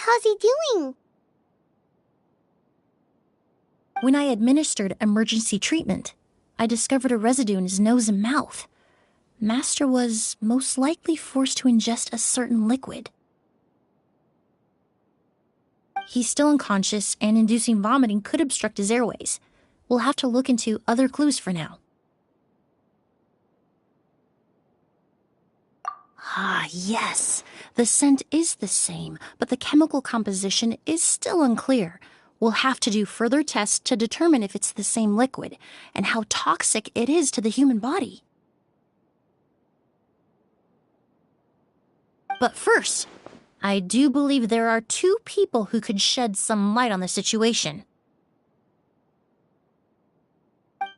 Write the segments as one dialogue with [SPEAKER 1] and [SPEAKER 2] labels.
[SPEAKER 1] How's he doing?
[SPEAKER 2] When I administered emergency treatment, I discovered a residue in his nose and mouth. Master was most likely forced to ingest a certain liquid. He's still unconscious, and inducing vomiting could obstruct his airways. We'll have to look into other clues for now. Ah, yes. The scent is the same, but the chemical composition is still unclear. We'll have to do further tests to determine if it's the same liquid and how toxic it is to the human body. But first, I do believe there are two people who could shed some light on the situation.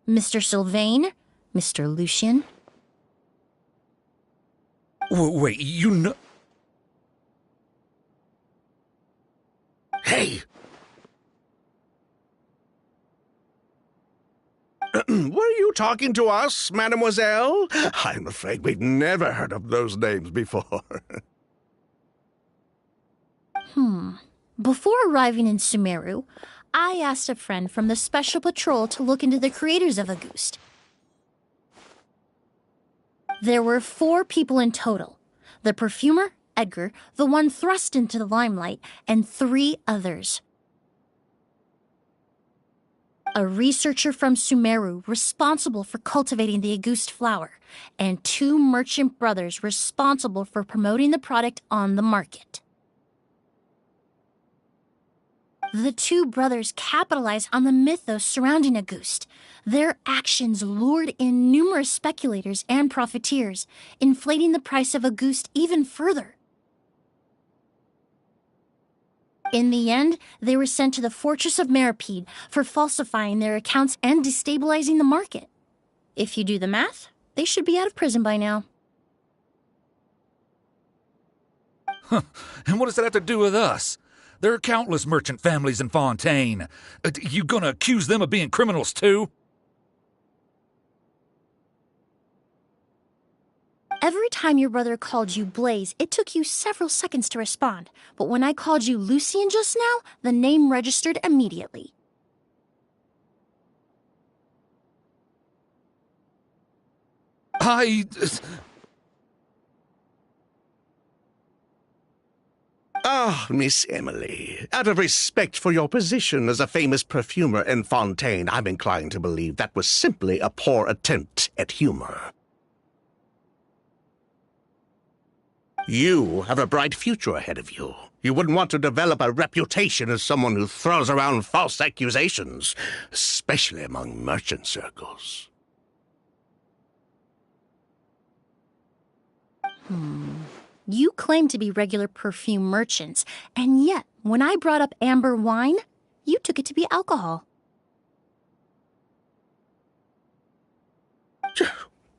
[SPEAKER 2] Mr. Sylvain, Mr. Lucien.
[SPEAKER 3] Wait, you know... Hey! Were you talking to us, mademoiselle? I'm afraid we've never heard of those names before.
[SPEAKER 2] Before arriving in Sumeru, I asked a friend from the Special Patrol to look into the creators of Auguste. There were 4 people in total. The perfumer, Edgar, the one thrust into the limelight, and 3 others. A researcher from Sumeru responsible for cultivating the Auguste flower, and 2 merchant brothers responsible for promoting the product on the market. The 2 brothers capitalized on the mythos surrounding Auguste. Their actions lured in numerous speculators and profiteers, inflating the price of Auguste even further. In the end, they were sent to the Fortress of Meripede for falsifying their accounts and destabilizing the market. If you do the math, they should be out of prison by now.
[SPEAKER 4] And what does that have to do with us? There are countless merchant families in Fontaine. You gonna accuse them of being criminals too?
[SPEAKER 2] Every time your brother called you Blaze, it took you several seconds to respond. But when I called you Lucien just now, the name registered immediately.
[SPEAKER 3] Ah, Miss Emily, out of respect for your position as a famous perfumer in Fontaine, I'm inclined to believe that was simply a poor attempt at humor. You have a bright future ahead of you. You wouldn't want to develop a reputation as someone who throws around false accusations, especially among merchant circles.
[SPEAKER 2] You claim to be regular perfume merchants, and yet, when I brought up amber wine, you took it to be alcohol.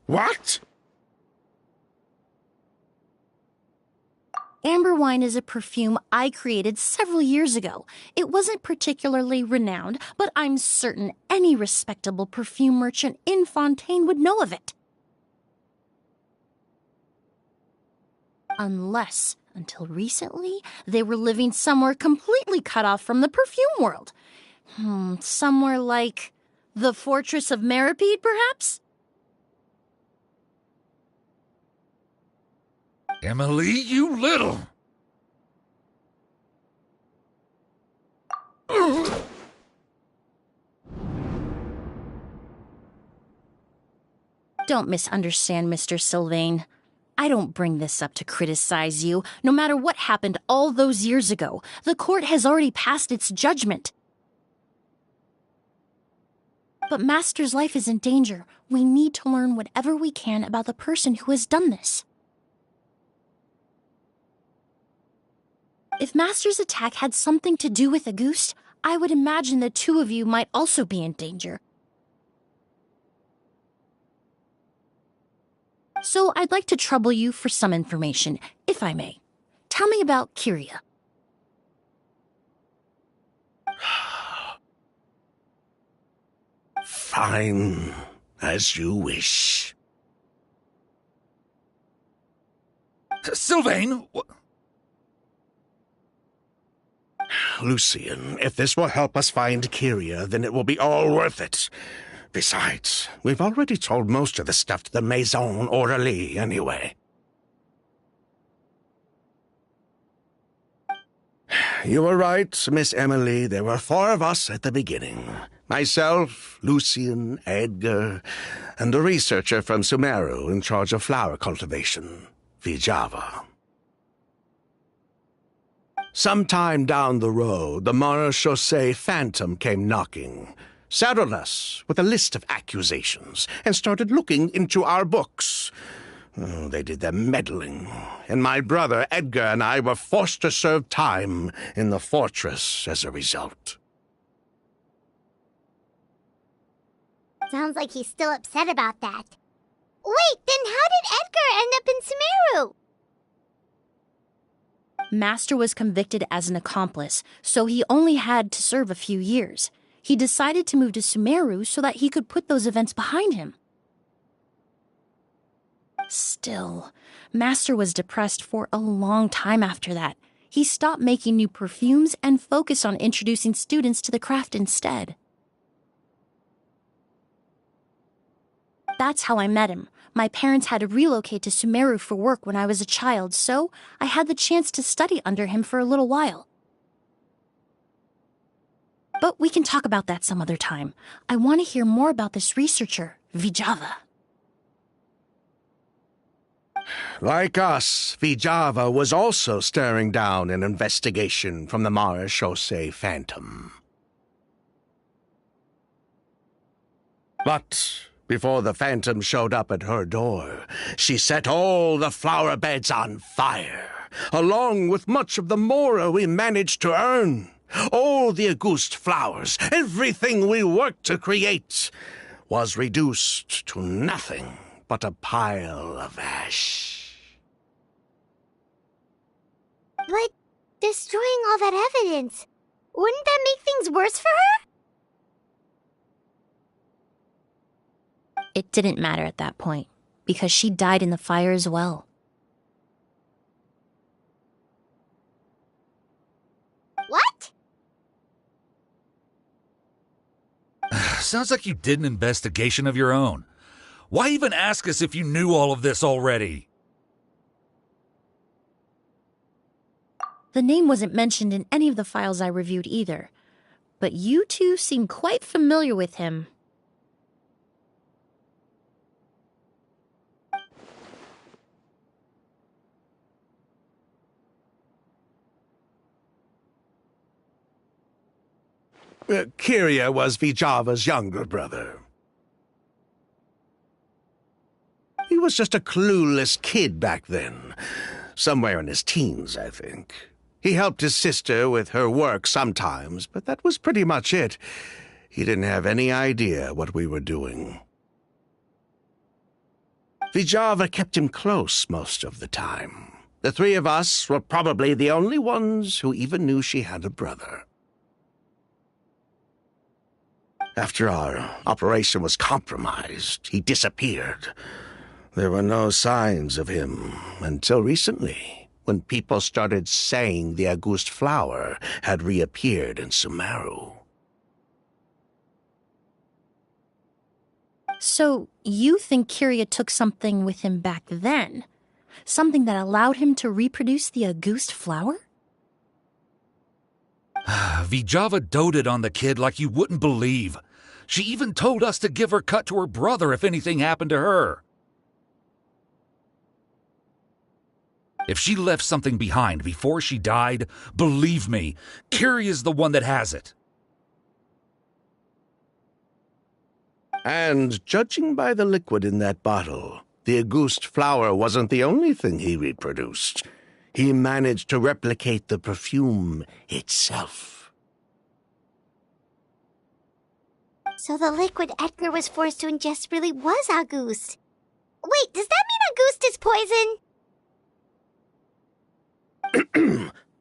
[SPEAKER 3] What?
[SPEAKER 2] Amber wine is a perfume I created several years ago. It wasn't particularly renowned, but I'm certain any respectable perfume merchant in Fontaine would know of it. Unless, until recently, they were living somewhere completely cut off from the perfume world. Somewhere like the Fortress of Meripede, perhaps?
[SPEAKER 4] Emily, you little...
[SPEAKER 2] Don't misunderstand, Mr. Sylvain. I don't bring this up to criticize you. No matter what happened all those years ago, the court has already passed its judgment. But Master's life is in danger. We need to learn whatever we can about the person who has done this. If Master's attack had something to do with Auguste, I would imagine the 2 of you might also be in danger. So I'd like to trouble you for some information, if I may. Tell me about Kyria.
[SPEAKER 3] Fine, as you wish.
[SPEAKER 4] Sylvain!
[SPEAKER 3] Lucian, if this will help us find Kyria, then it will be all worth it. Besides, we've already told most of the stuff to the Maison Orderly anyway. You were right, Miss Emily. There were 4 of us at the beginning. Myself, Lucian, Edgar, and a researcher from Sumeru in charge of flower cultivation, Vijava. Sometime down the road, the Marechaussee Phantom came knocking, saddled us with a list of accusations, and started looking into our books. Oh, they did their meddling, and my brother Edgar and I were forced to serve time in the fortress as a result.
[SPEAKER 1] Sounds like he's still upset about that. Wait, then how did Edgar end up in Sumeru?
[SPEAKER 2] Master was convicted as an accomplice, so he only had to serve a few years. He decided to move to Sumeru so that he could put those events behind him. Still, Master was depressed for a long time after that. He stopped making new perfumes and focused on introducing students to the craft instead. That's how I met him. My parents had to relocate to Sumeru for work when I was a child, so I had the chance to study under him for a little while. But we can talk about that some other time. I want to hear more about this researcher, Vijava.
[SPEAKER 3] Like us, Vijava was also staring down an investigation from the Marechaussee Phantom. But before the Phantom showed up at her door, she set all the flower beds on fire, along with much of the mora we managed to earn. All the Auguste flowers, everything we worked to create, was reduced to nothing but a pile of ash.
[SPEAKER 1] But destroying all that evidence, wouldn't that make things worse for her?
[SPEAKER 2] It didn't matter at that point, because she died in the fire as well.
[SPEAKER 1] What?
[SPEAKER 4] Sounds like you did an investigation of your own. Why even ask us if you knew all of this already?
[SPEAKER 2] The name wasn't mentioned in any of the files I reviewed either, but you two seem quite familiar with him.
[SPEAKER 3] Kyria was Vijava's younger brother. He was just a clueless kid back then. Somewhere in his teens, I think. He helped his sister with her work sometimes, but that was pretty much it. He didn't have any idea what we were doing. Vijava kept him close most of the time. The 3 of us were probably the only ones who even knew she had a brother. After our operation was compromised, he disappeared. There were no signs of him until recently, when people started saying the Auguste flower had reappeared in Sumeru.
[SPEAKER 2] So, you think Kyria took something with him back then? Something that allowed him to reproduce the Auguste flower?
[SPEAKER 4] Vijava doted on the kid like you wouldn't believe. She even told us to give her cut to her brother if anything happened to her. If she left something behind before she died, believe me, Kyria's the one that has it.
[SPEAKER 3] And judging by the liquid in that bottle, the Auguste flower wasn't the only thing he reproduced. He managed to replicate the perfume itself.
[SPEAKER 1] So the liquid Edgar was forced to ingest really was Auguste. Wait, does that mean Auguste is poison?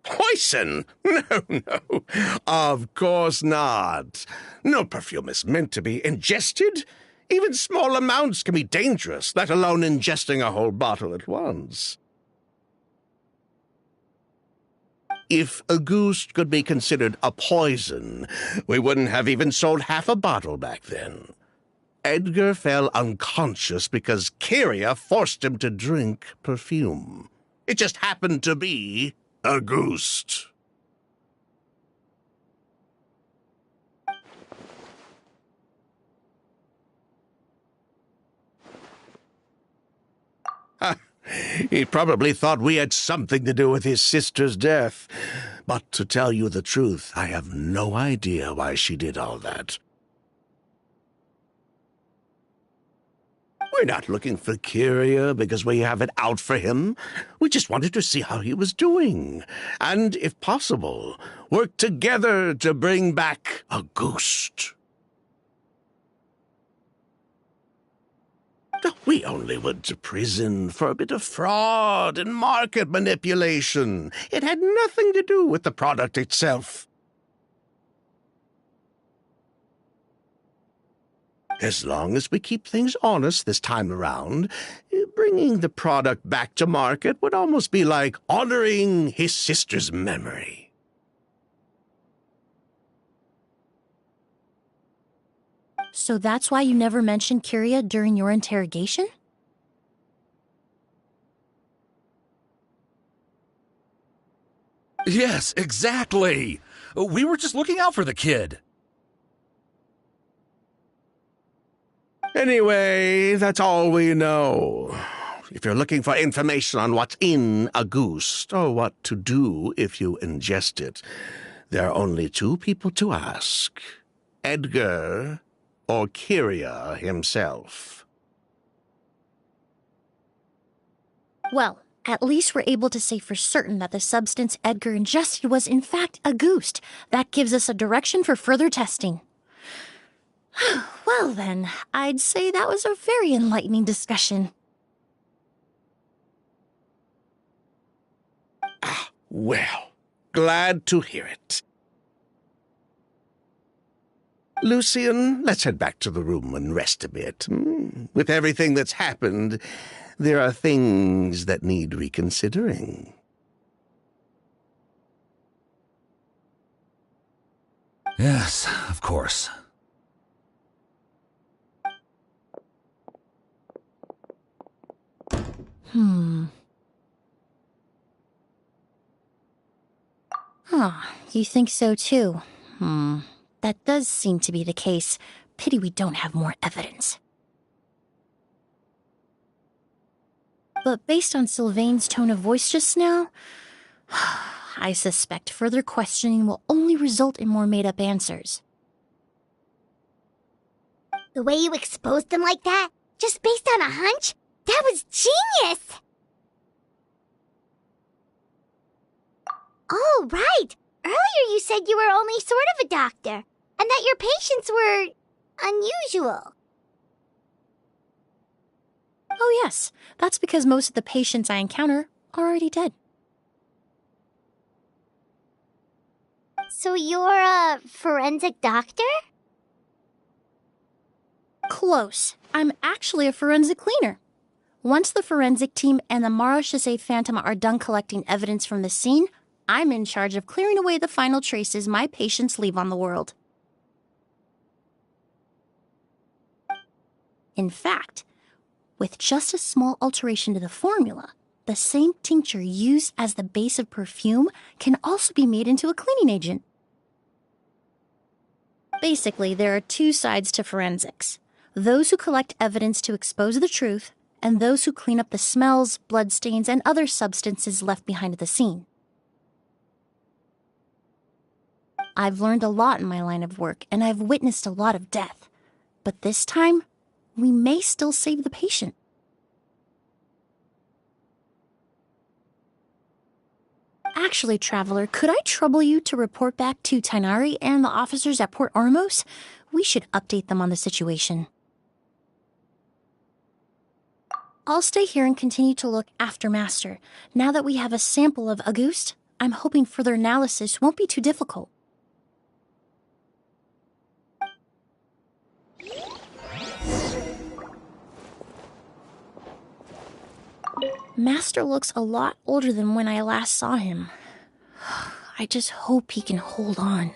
[SPEAKER 3] Poison? No. Of course not. No perfume is meant to be ingested. Even small amounts can be dangerous, let alone ingesting a whole bottle at once. If a goose could be considered a poison, we wouldn't have even sold half a bottle back then. Edgar fell unconscious because Kyria forced him to drink perfume. It just happened to be a goose. He probably thought we had something to do with his sister's death. But to tell you the truth, I have no idea why she did all that. We're not looking for Kyria because we have it out for him. We just wanted to see how he was doing. And, if possible, work together to bring back a ghost. We only went to prison for a bit of fraud and market manipulation. It had nothing to do with the product itself. As long as we keep things honest this time around, bringing the product back to market would almost be like honoring his sister's memory.
[SPEAKER 2] So that's why you never mentioned Kyria during your interrogation?
[SPEAKER 4] Yes, exactly. We were just looking out for the kid.
[SPEAKER 3] Anyway, that's all we know. If you're looking for information on what's in a goose, or what to do if you ingest it, there are only two people to ask: Edgar or Kyria himself.
[SPEAKER 2] Well, at least we're able to say for certain that the substance Edgar ingested was in fact a goose. That gives us a direction for further testing. Well then, I'd say that was a very enlightening discussion.
[SPEAKER 3] Well, glad to hear it. Lucian, let's head back to the room and rest a bit. With everything that's happened, there are things that need reconsidering.
[SPEAKER 4] Yes, of course.
[SPEAKER 2] You think so too? That does seem to be the case. Pity we don't have more evidence. But based on Sylvain's tone of voice just now, I suspect further questioning will only result in more made-up answers.
[SPEAKER 1] The way you exposed them like that, just based on a hunch, that was genius! Oh, right! Earlier you said you were only sort of a doctor, and that your patients were unusual.
[SPEAKER 2] Oh yes, that's because most of the patients I encounter are already dead.
[SPEAKER 1] So you're a forensic doctor?
[SPEAKER 2] Close. I'm actually a forensic cleaner. Once the forensic team and the Marachese Phantom are done collecting evidence from the scene, I'm in charge of clearing away the final traces my patients leave on the world. In fact, with just a small alteration to the formula, the same tincture used as the base of perfume can also be made into a cleaning agent. Basically, there are two sides to forensics: those who collect evidence to expose the truth, and those who clean up the smells, bloodstains, and other substances left behind at the scene. I've learned a lot in my line of work, and I've witnessed a lot of death. But this time, we may still save the patient. Actually, Traveler, could I trouble you to report back to Tainari and the officers at Port Ormos? We should update them on the situation. I'll stay here and continue to look after Master. Now that we have a sample of Auguste, I'm hoping further analysis won't be too difficult. Master looks a lot older than when I last saw him. I just hope he can hold on.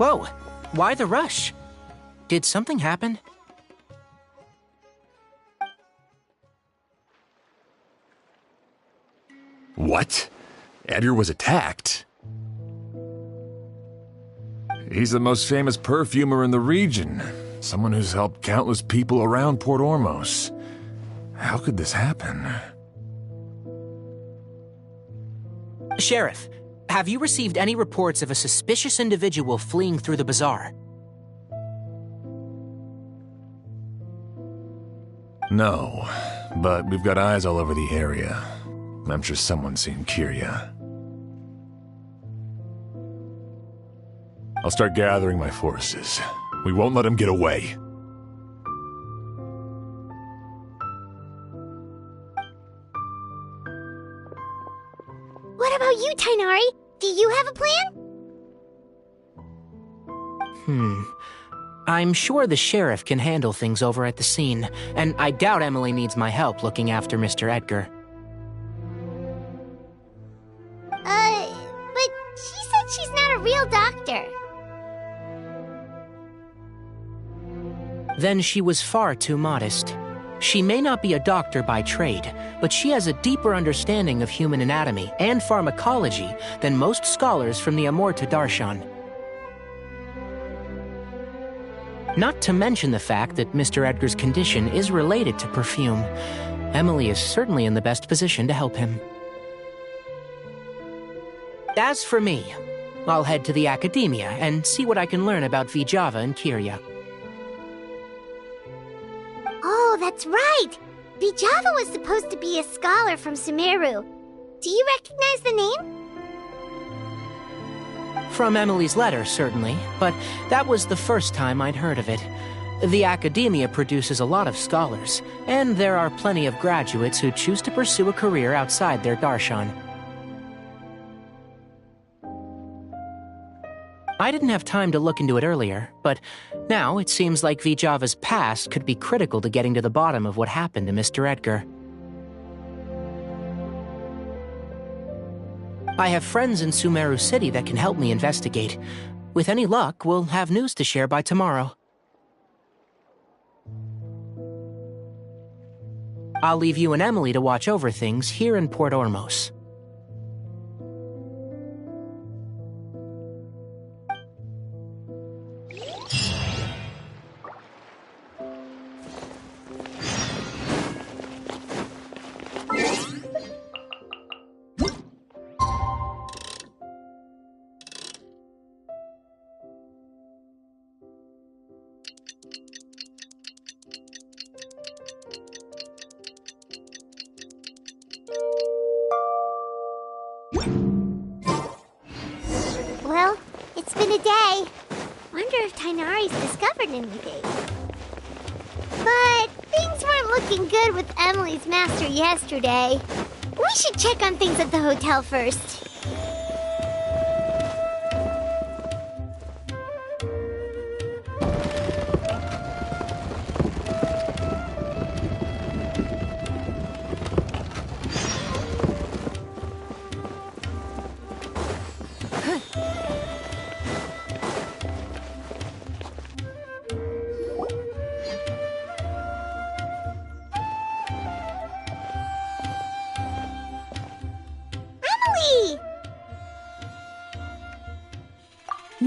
[SPEAKER 5] Whoa, why the rush? Did something happen?
[SPEAKER 6] What? Edgar was attacked? He's the most famous perfumer in the region. Someone who's helped countless people around Port Ormos. How could this happen?
[SPEAKER 5] Sheriff, have you received any reports of a suspicious individual fleeing through the bazaar?
[SPEAKER 6] No, but we've got eyes all over the area. I'm sure someone's seen Kirya. I'll start gathering my forces. We won't let him get away.
[SPEAKER 1] What about you, Tainari? Do you have a plan?
[SPEAKER 5] I'm sure the sheriff can handle things over at the scene, and I doubt Emily needs my help looking after Mr. Edgar.
[SPEAKER 1] But she said she's not a real doctor.
[SPEAKER 5] Then she was far too modest. She may not be a doctor by trade, but she has a deeper understanding of human anatomy and pharmacology than most scholars from the Amurta Darshan. Not to mention the fact that Mr. Edgar's condition is related to perfume. Emily is certainly in the best position to help him. As for me, I'll head to the academia and see what I can learn about Vijava and Kirya.
[SPEAKER 1] Oh, that's right! Vijava was supposed to be a scholar from Sumeru. Do you recognize the name?
[SPEAKER 5] From Emily's letter, certainly, but that was the first time I'd heard of it. The academia produces a lot of scholars, and there are plenty of graduates who choose to pursue a career outside their darshan. I didn't have time to look into it earlier, but now it seems like Vijava's past could be critical to getting to the bottom of what happened to Mr. Edgar. I have friends in Sumeru City that can help me investigate. With any luck, we'll have news to share by tomorrow. I'll leave you and Emily to watch over things here in Port Ormos.
[SPEAKER 1] Well, it's been a day. Wonder if Tainari's discovered anything. But things weren't looking good with Emily's master yesterday. We should check on things at the hotel first. Emily!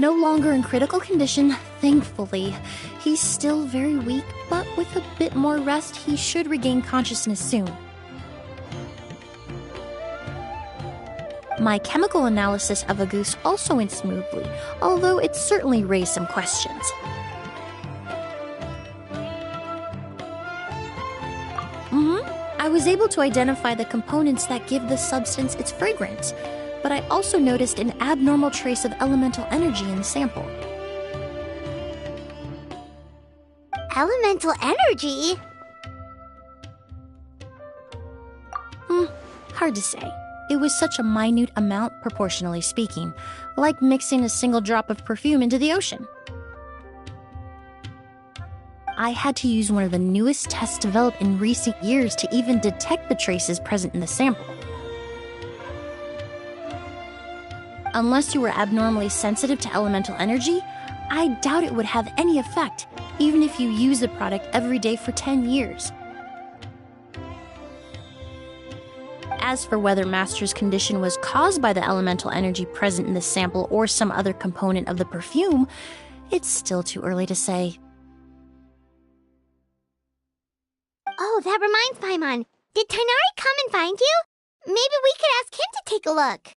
[SPEAKER 2] no longer in critical condition, thankfully. He's still very weak, but with a bit more rest, he should regain consciousness soon. My chemical analysis of Agus also went smoothly, although it certainly raised some questions. I was able to identify the components that give the substance its fragrance, but I also noticed an abnormal trace of elemental energy in the sample.
[SPEAKER 1] Elemental energy?
[SPEAKER 2] Hard to say. It was such a minute amount, proportionally speaking, like mixing a single drop of perfume into the ocean. I had to use one of the newest tests developed in recent years to even detect the traces present in the sample. Unless you were abnormally sensitive to elemental energy, I doubt it would have any effect, even if you use the product every day for 10 years. As for whether Master's condition was caused by the elemental energy present in the sample or some other component of the perfume, it's still too early to say.
[SPEAKER 1] Oh, that reminds Paimon. Did Tighnari come and find you? Maybe we could ask him to take a look.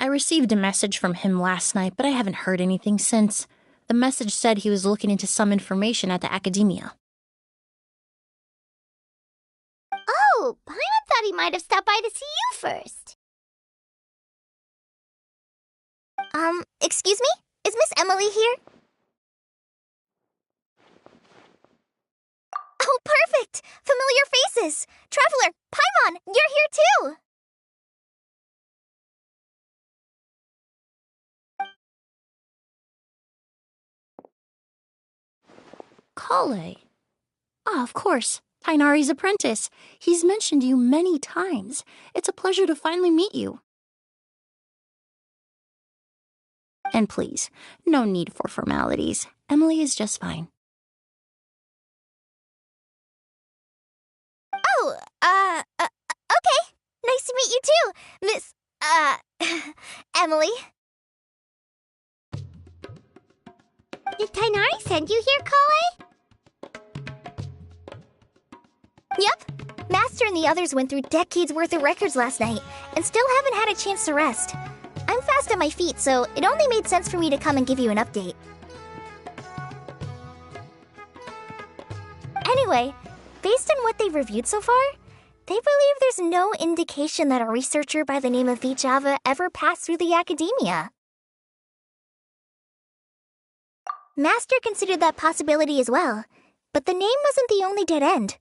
[SPEAKER 2] I received a message from him last night, but I haven't heard anything since. The message said he was looking into some information at the academia.
[SPEAKER 1] Oh, Paimon thought he might have stopped by to see you first. Excuse me? Is Miss Emily here? Oh, perfect! Familiar faces! Traveler, Paimon, you're here too!
[SPEAKER 2] Kale. Ah, of course. Tighnari's apprentice. He's mentioned you many times. It's a pleasure to finally meet you. And please, no need for formalities. Emily is just fine.
[SPEAKER 1] Oh, okay. Nice to meet you too, Miss, Emily. Did Tighnari send you here, Kale? Yep. Master and the others went through decades worth of records last night, and still haven't had a chance to rest. I'm fast on my feet, so it only made sense for me to come and give you an update. Anyway, based on what they've reviewed so far, they believe there's no indication that a researcher by the name of Vijava ever passed through the academia. Master considered that possibility as well, but the name wasn't the only dead end.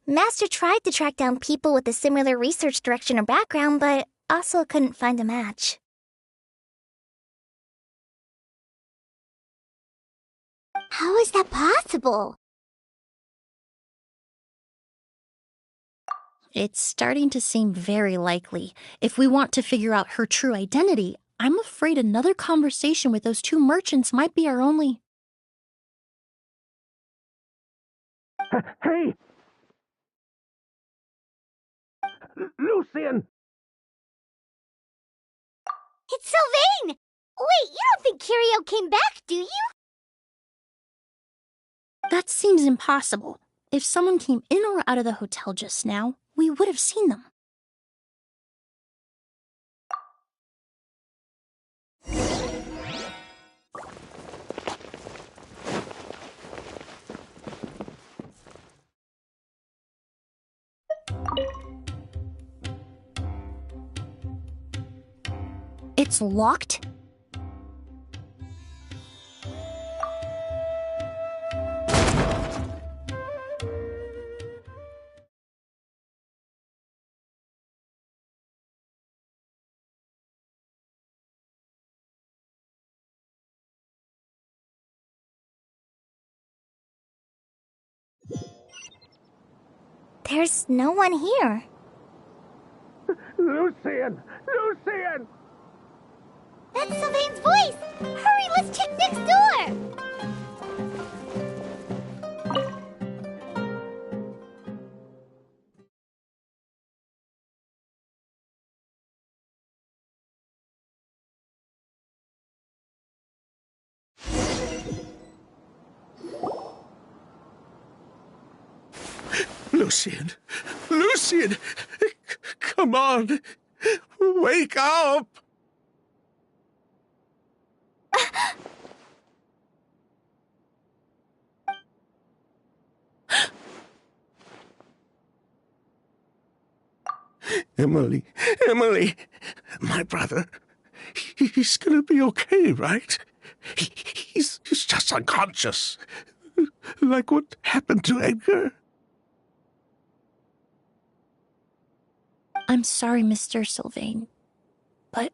[SPEAKER 1] Master tried to track down people with a similar research direction or background, but also couldn't find a match. How is that possible?
[SPEAKER 2] It's starting to seem very likely. If we want to figure out her true identity, I'm afraid another conversation with those two merchants might be our only...
[SPEAKER 3] Hey! Lucian!
[SPEAKER 1] It's Sylvain! Wait, you don't think Kirio came back, do you?
[SPEAKER 2] That seems impossible. If someone came in or out of the hotel just now, we would have seen them. It's locked?
[SPEAKER 1] There's no one here.
[SPEAKER 3] Lucian! Lucian!
[SPEAKER 1] That's Sylvain's voice! Hurry, let's check next door!
[SPEAKER 3] Lucian! Lucian! Come on! Wake up! Emily, Emily, my brother, he's gonna be okay, right? He's just unconscious. Like what happened to Edgar?
[SPEAKER 2] I'm sorry, Mr. Sylvain, but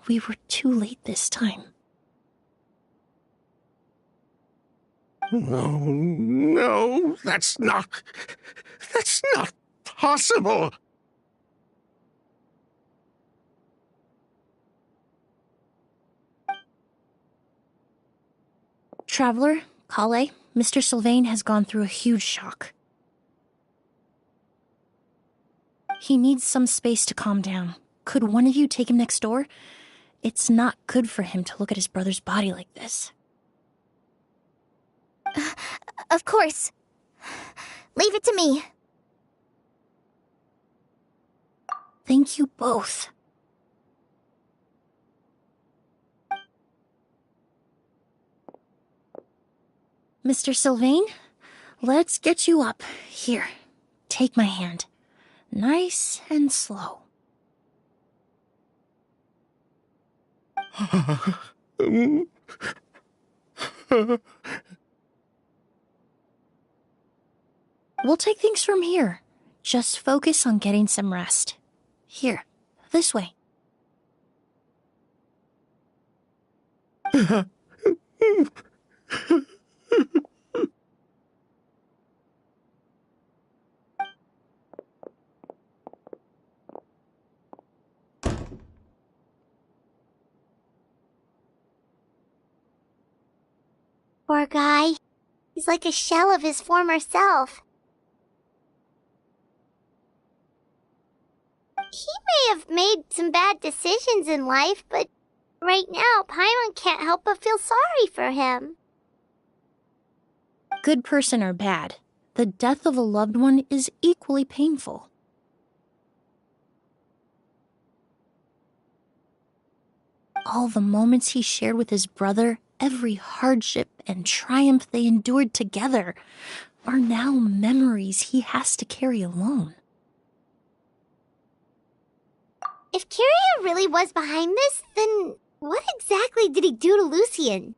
[SPEAKER 2] we were too late this time.
[SPEAKER 3] No, that's not possible.
[SPEAKER 2] Traveler, Kale, Mr. Sylvain has gone through a huge shock. He needs some space to calm down. Could one of you take him next door? It's not good for him to look at his brother's body like this.
[SPEAKER 1] Of course. Leave it to me.
[SPEAKER 2] Thank you both. Mr. Sylvain, let's get you up. Here, take my hand. Nice and slow. We'll take things from here. Just focus on getting some rest. Here, this way.
[SPEAKER 1] Poor guy. He's like a shell of his former self. He may have made some bad decisions in life, but right now, Paimon can't help but feel sorry for him.
[SPEAKER 2] Good person or bad, the death of a loved one is equally painful. All the moments he shared with his brother, every hardship and triumph they endured together, are now memories he has to carry alone.
[SPEAKER 1] If Kiria really was behind this, then what exactly did he do to Lucian?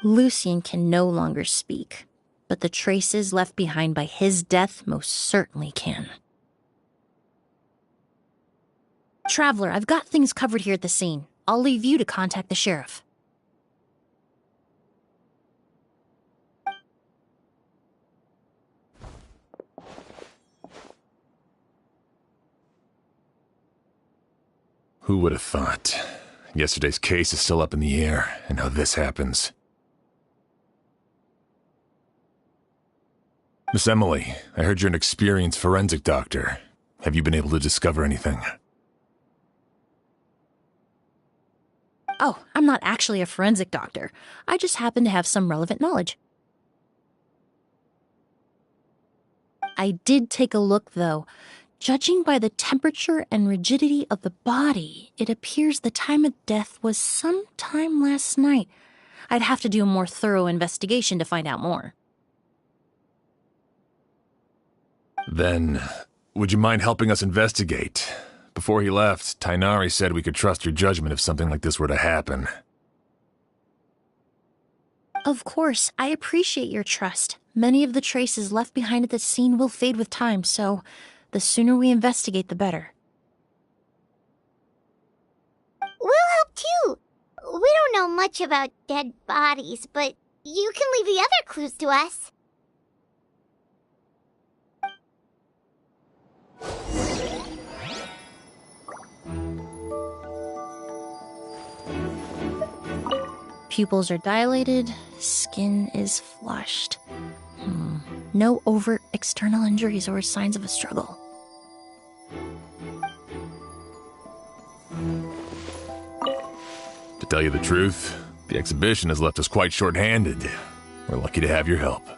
[SPEAKER 2] Lucian can no longer speak, but the traces left behind by his death most certainly can. Traveler, I've got things covered here at the scene. I'll leave you to contact the sheriff.
[SPEAKER 6] Who would have thought? Yesterday's case is still up in the air, and now this happens. Miss Emily, I heard you're an experienced forensic doctor. Have you been able to discover anything?
[SPEAKER 2] Oh, I'm not actually a forensic doctor. I just happen to have some relevant knowledge. I did take a look, though. Judging by the temperature and rigidity of the body, it appears the time of death was sometime last night. I'd have to do a more thorough investigation to find out more.
[SPEAKER 6] Then, would you mind helping us investigate? Before he left, Tainari said we could trust your judgment if something like this were to happen.
[SPEAKER 2] Of course, I appreciate your trust. Many of the traces left behind at the scene will fade with time, so the sooner we investigate, the better.
[SPEAKER 1] We'll help too. We don't know much about dead bodies, but you can leave the other clues to us.
[SPEAKER 2] Pupils are dilated, skin is flushed. No overt external injuries or signs of a struggle.
[SPEAKER 6] To tell you the truth, the exhibition has left us quite short-handed. We're lucky to have your help.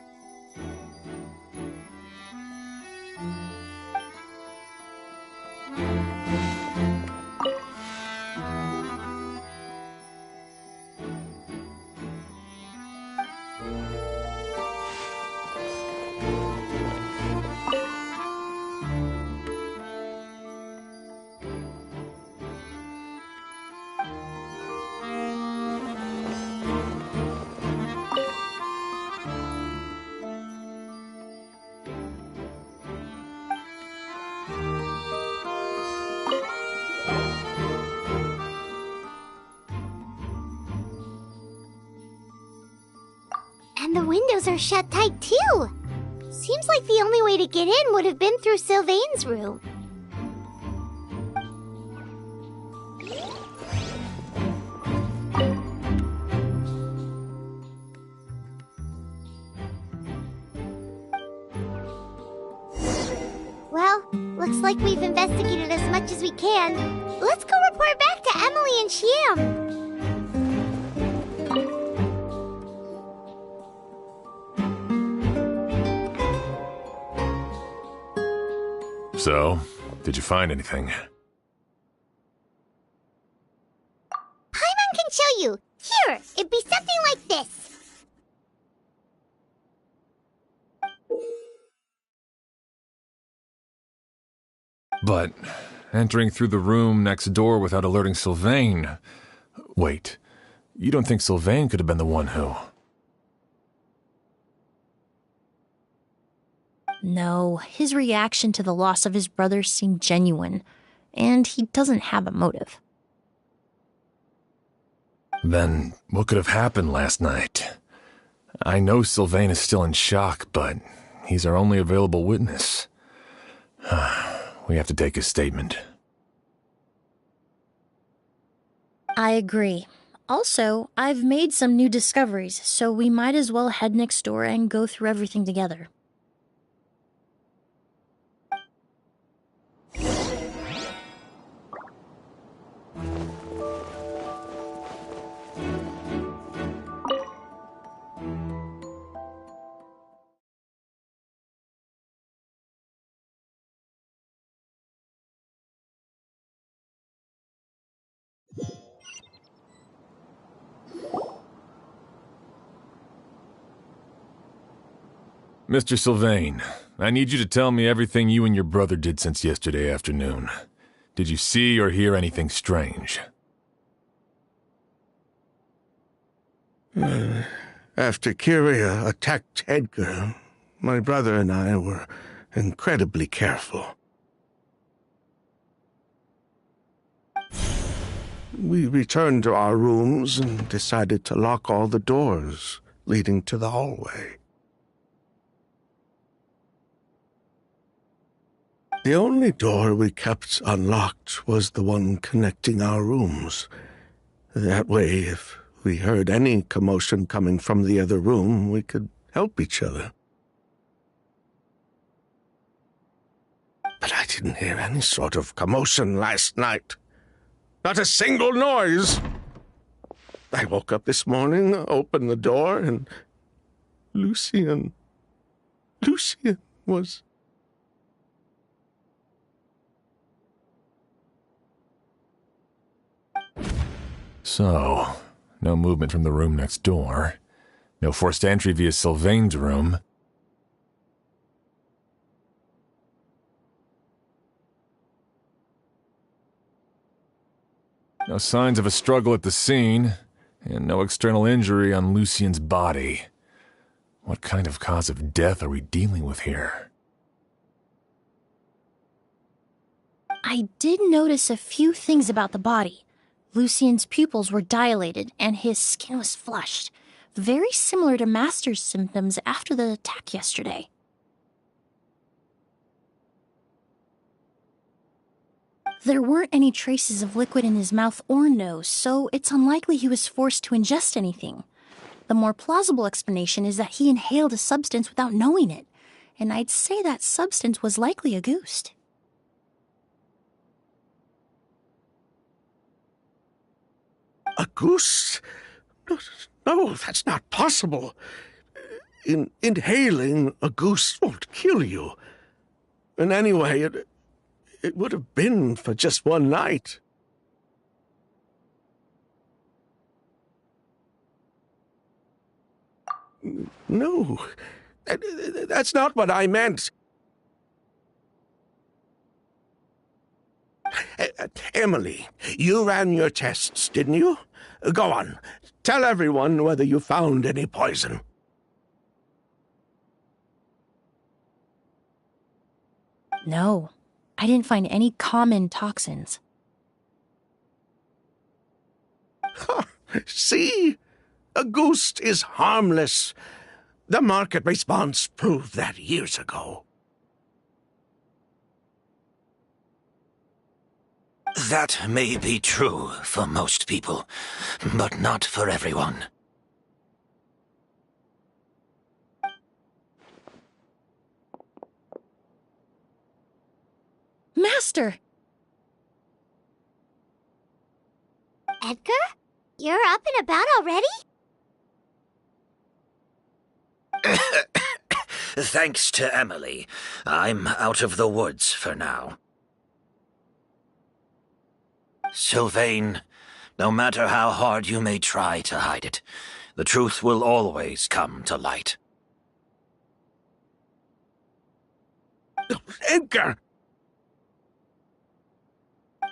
[SPEAKER 1] And the windows are shut tight, too. Seems like the only way to get in would have been through Sylvain's room. Well, looks like we've investigated as much as we can. Let's go report back to Emily and Shiam.
[SPEAKER 6] So, did you find anything?
[SPEAKER 1] Paimon can show you. Here, it'd be something like this.
[SPEAKER 6] But entering through the room next door without alerting Sylvain... Wait, you don't think Sylvain could have been the one who...
[SPEAKER 2] No, his reaction to the loss of his brother seemed genuine, and he doesn't have a motive.
[SPEAKER 6] Then what could have happened last night? I know Sylvain is still in shock, but he's our only available witness. We have to take his statement.
[SPEAKER 2] I agree. Also, I've made some new discoveries, so we might as well head next door and go through everything together.
[SPEAKER 6] Mr. Sylvain, I need you to tell me everything you and your brother did since yesterday afternoon. Did you see or hear anything strange?
[SPEAKER 3] After Kyria attacked Edgar, my brother and I were incredibly careful. We returned to our rooms and decided to lock all the doors leading to the hallway. The only door we kept unlocked was the one connecting our rooms. That way, if we heard any commotion coming from the other room, we could help each other. But I didn't hear any sort of commotion last night. Not a single noise. I woke up this morning, opened the door, and Lucien was...
[SPEAKER 6] So, no movement from the room next door. No forced entry via Sylvain's room. No signs of a struggle at the scene, and no external injury on Lucien's body. What kind of cause of death are we dealing with here?
[SPEAKER 2] I did notice a few things about the body. Lucien's pupils were dilated, and his skin was flushed, very similar to Master's symptoms after the attack yesterday. There weren't any traces of liquid in his mouth or nose, so it's unlikely he was forced to ingest anything. The more plausible explanation is that he inhaled a substance without knowing it, and I'd say that substance was likely a ghost.
[SPEAKER 3] A goose? No, that's not possible. Inhaling a goose won't kill you. And anyway, it would have been for just one night. No, that's not what I meant. Emily, you ran your tests, didn't you? Go on. Tell everyone whether you found any poison.
[SPEAKER 2] No, I didn't find any common toxins.
[SPEAKER 3] See? A ghost is harmless. The market response proved that years ago.
[SPEAKER 7] That may be true for most people, but not for everyone.
[SPEAKER 2] Master!
[SPEAKER 1] Edgar? You're up and about already?
[SPEAKER 7] Thanks to Emily, I'm out of the woods for now. Sylvain, no matter how hard you may try to hide it, the truth will always come to light.
[SPEAKER 3] Edgar!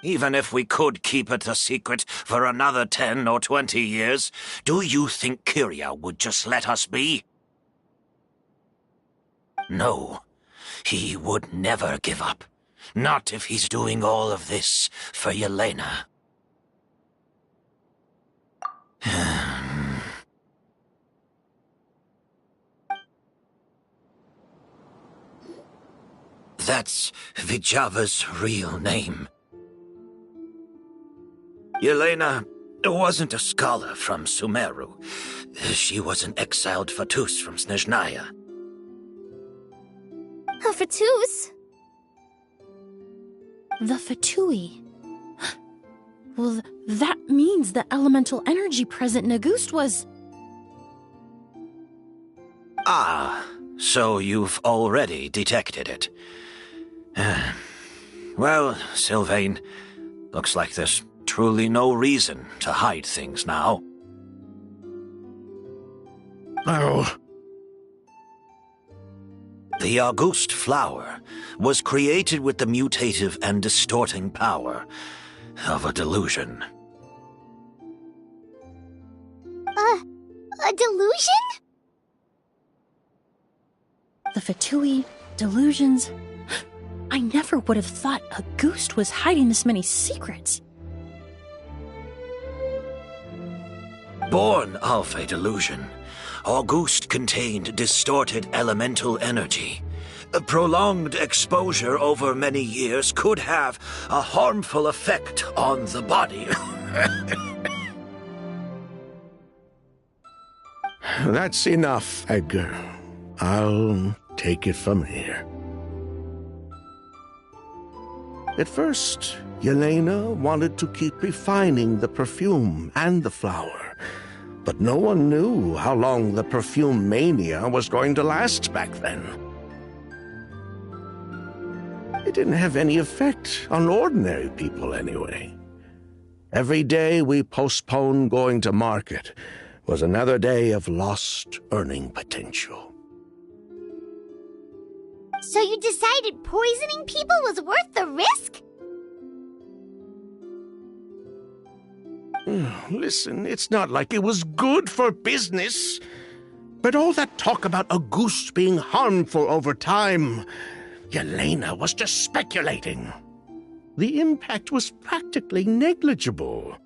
[SPEAKER 7] Even if we could keep it a secret for another 10 or 20 years, do you think Kyria would just let us be? No, he would never give up. Not if he's doing all of this for Yelena. That's Vijava's real name. Yelena wasn't a scholar from Sumeru. She was an exiled Fatus from Snezhnaya.
[SPEAKER 1] A Fatus?
[SPEAKER 2] The Fatui. Well, that means the elemental energy present in Auguste was...
[SPEAKER 7] Ah, so you've already detected it. Well, Sylvain, looks like there's truly no reason to hide things now.
[SPEAKER 3] Oh.
[SPEAKER 7] The Auguste flower was created with the mutative and distorting power of a delusion.
[SPEAKER 1] A delusion?
[SPEAKER 2] The Fatui, delusions... I never would have thought Auguste was hiding this many secrets.
[SPEAKER 7] Born of a delusion, Auguste contained distorted elemental energy. A prolonged exposure over many years could have a harmful effect on the body.
[SPEAKER 3] That's enough, Edgar. I'll take it from here. At first, Yelena wanted to keep refining the perfume and the flower, but no one knew how long the perfume mania was going to last back then. It didn't have any effect on ordinary people anyway. Every day we postponed going to market was another day of lost earning potential.
[SPEAKER 1] So you decided poisoning people was worth the risk?
[SPEAKER 3] Listen, it's not like it was good for business. But all that talk about Auguste being harmful over time, Yelena was just speculating. The impact was practically negligible.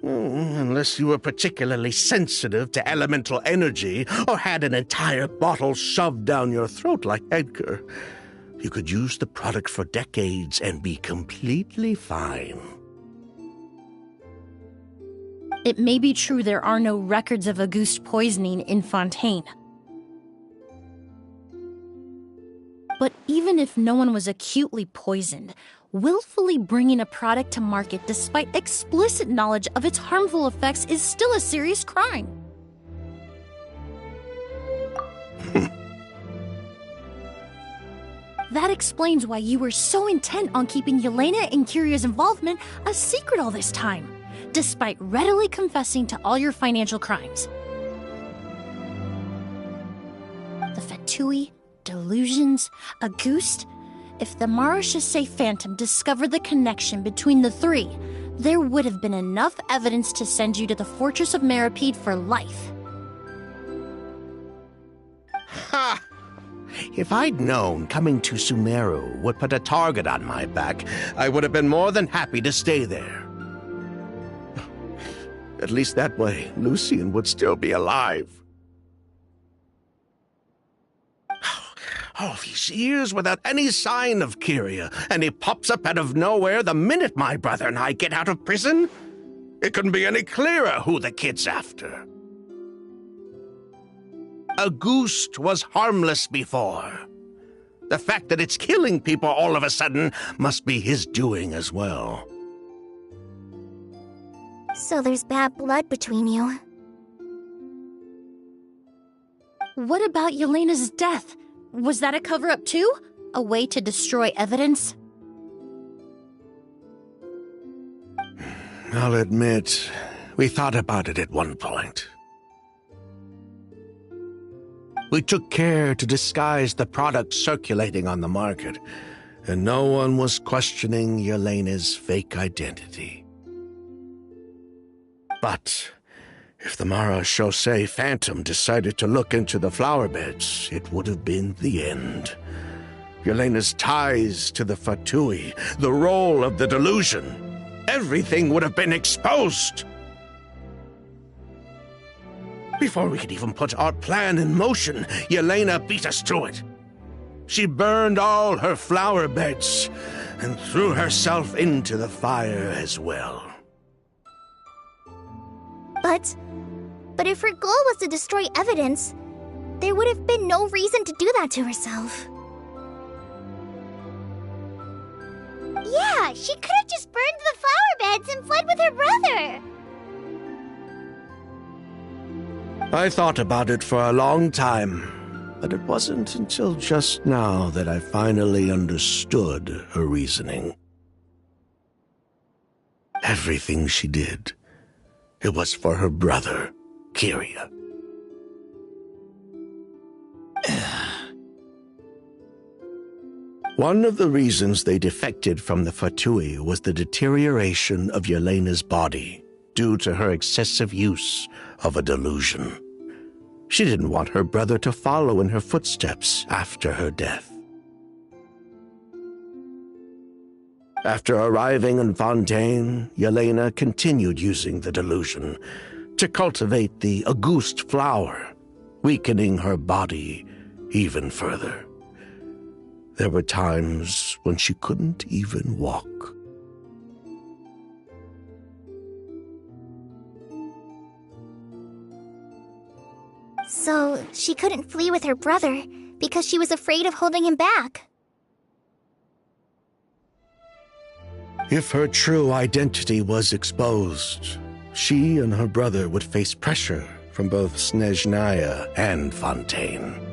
[SPEAKER 3] Unless you were particularly sensitive to elemental energy or had an entire bottle shoved down your throat like Edgar, you could use the product for decades and be completely fine.
[SPEAKER 2] It may be true there are no records of Auguste poisoning in Fontaine. But even if no one was acutely poisoned, willfully bringing a product to market despite explicit knowledge of its harmful effects is still a serious crime. That explains why you were so intent on keeping Yelena and Kyria's involvement a secret all this time, despite readily confessing to all your financial crimes. The Fatui, delusions, Auguste... If the Marechaussee Phantom discovered the connection between the three, there would have been enough evidence to send you to the Fortress of Meripede for life.
[SPEAKER 3] Ha! If I'd known coming to Sumeru would put a target on my back, I would have been more than happy to stay there. At least that way, Lucian would still be alive. All these years without any sign of Kyria, and he pops up out of nowhere the minute my brother and I get out of prison? It couldn't be any clearer who the kid's after. A ghost was harmless before. The fact that it's killing people all of a sudden must be his doing as well.
[SPEAKER 1] So there's bad blood between you.
[SPEAKER 2] What about Yelena's death? Was that a cover-up too? A way to destroy evidence?
[SPEAKER 3] I'll admit, we thought about it at one point. We took care to disguise the product circulating on the market, and no one was questioning Yelena's fake identity. But if the Mara Chaussee Phantom decided to look into the flower beds, it would have been the end. Yelena's ties to the Fatui, the role of the delusion, everything would have been exposed. Before we could even put our plan in motion, Yelena beat us to it. She burned all her flower beds and threw herself into the fire as well.
[SPEAKER 1] But if her goal was to destroy evidence, there would have been no reason to do that to herself. Yeah, she could have just burned the flower beds and fled with her brother.
[SPEAKER 3] I thought about it for a long time, but it wasn't until just now that I finally understood her reasoning. Everything she did, it was for her brother, Kyria. One of the reasons they defected from the Fatui was the deterioration of Yelena's body due to her excessive use of a delusion. She didn't want her brother to follow in her footsteps after her death. After arriving in Fontaine, Yelena continued using the delusion to cultivate the Auguste flower, weakening her body even further. There were times when she couldn't even walk.
[SPEAKER 1] So she couldn't flee with her brother because she was afraid of holding him back.
[SPEAKER 3] If her true identity was exposed, she and her brother would face pressure from both Snezhnaya and Fontaine.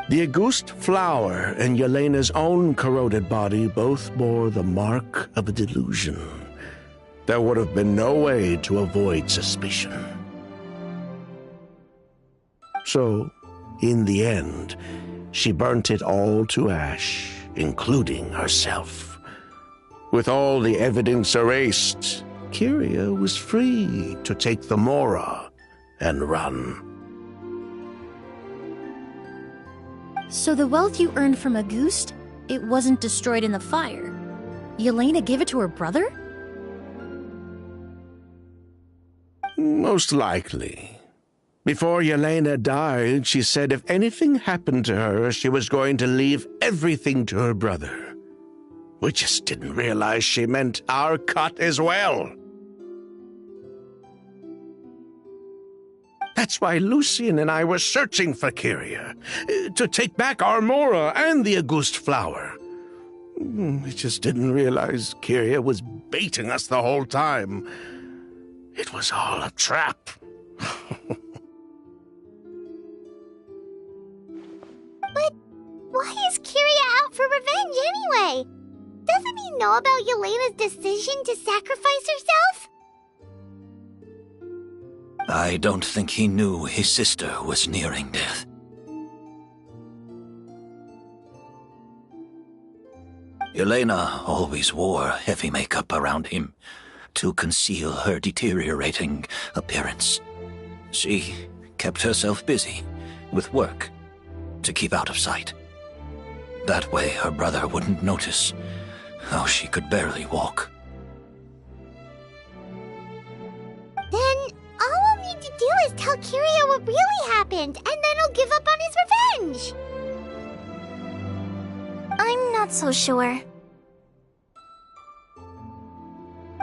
[SPEAKER 3] The Auguste flower and Yelena's own corroded body both bore the mark of a delusion. There would have been no way to avoid suspicion. So, in the end, she burnt it all to ash, including herself. With all the evidence erased, Kyria was free to take the Mora and run.
[SPEAKER 2] So the wealth you earned from Auguste, it wasn't destroyed in the fire. Yelena gave it to her brother?
[SPEAKER 3] Most likely. Before Yelena died, she said if anything happened to her, she was going to leave everything to her brother. We just didn't realize she meant our cut as well. That's why Lucian and I were searching for Kyria, to take back our Mora and the Auguste flower. We just didn't realize Kyria was baiting us the whole time. It was all a trap.
[SPEAKER 1] But why is Kyria out for revenge anyway? Doesn't he know about Yelena's decision to sacrifice herself?
[SPEAKER 7] I don't think he knew his sister was nearing death. Yelena always wore heavy makeup around him to conceal her deteriorating appearance. She kept herself busy with work to keep out of sight. That way her brother wouldn't notice how she could barely walk.
[SPEAKER 1] Kiria what really happened, and then he'll give up on his revenge. I'm not so sure.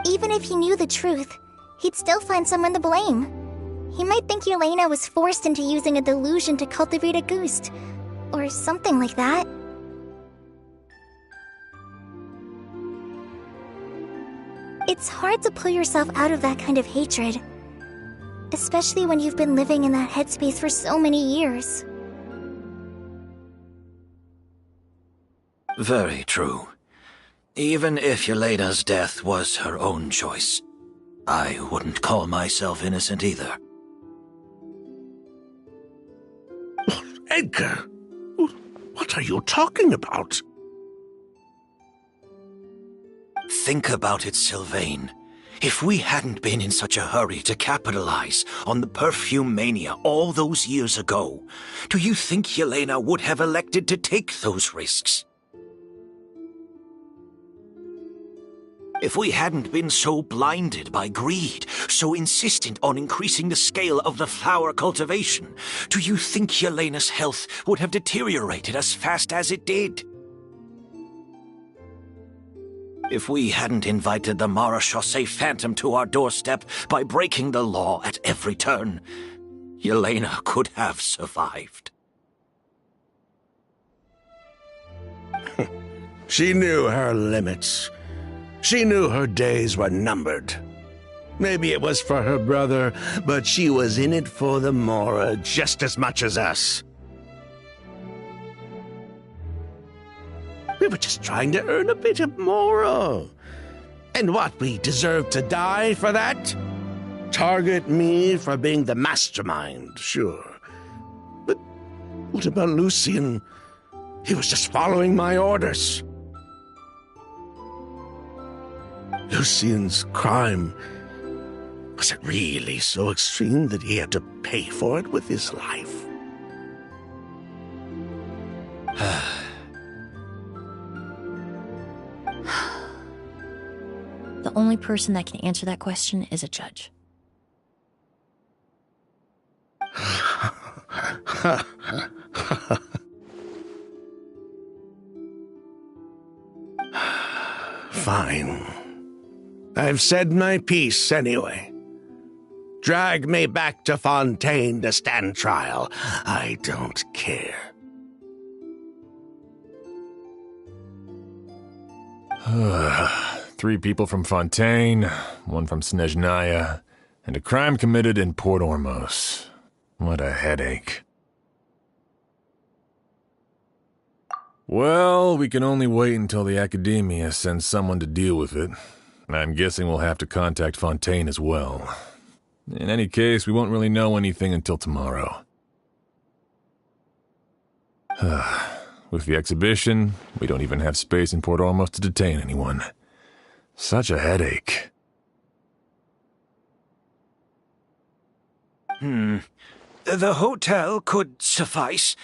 [SPEAKER 1] Even if he knew the truth, he'd still find someone to blame. He might think Yelena was forced into using a delusion to cultivate a ghost, or something like that. It's hard to pull yourself out of that kind of hatred, especially when you've been living in that headspace for so many years.
[SPEAKER 7] Very true. Even if Yelena's death was her own choice, I wouldn't call myself innocent either.
[SPEAKER 3] Edgar, what are you talking about?
[SPEAKER 7] Think about it, Sylvain. If we hadn't been in such a hurry to capitalize on the perfume mania all those years ago, do you think Yelena would have elected to take those risks? If we hadn't been so blinded by greed, so insistent on increasing the scale of the flower cultivation, do you think Yelena's health would have deteriorated as fast as it did? If we hadn't invited the Marechaussee Phantom to our doorstep by breaking the law at every turn, Yelena could have survived.
[SPEAKER 3] She knew her limits. She knew her days were numbered. Maybe it was for her brother, but she was in it for the Mora just as much as us. We were just trying to earn a bit of Mora. And what, we deserve to die for that? Target me for being the mastermind, sure. But what about Lucien? He was just following my orders. Lucien's crime, was it really so extreme that he had to pay for it with his life?
[SPEAKER 2] The only person that can answer that question is a judge.
[SPEAKER 3] Fine. I've said my piece anyway. Drag me back to Fontaine to stand trial. I don't care.
[SPEAKER 6] 3 people from Fontaine, 1 from Snezhnaya, and a crime committed in Port Ormos. What a headache. Well, we can only wait until the Academia sends someone to deal with it. I'm guessing we'll have to contact Fontaine as well. In any case, we won't really know anything until tomorrow. With the exhibition, we don't even have space in Port Ormos to detain anyone. Such a headache.
[SPEAKER 7] The hotel could suffice.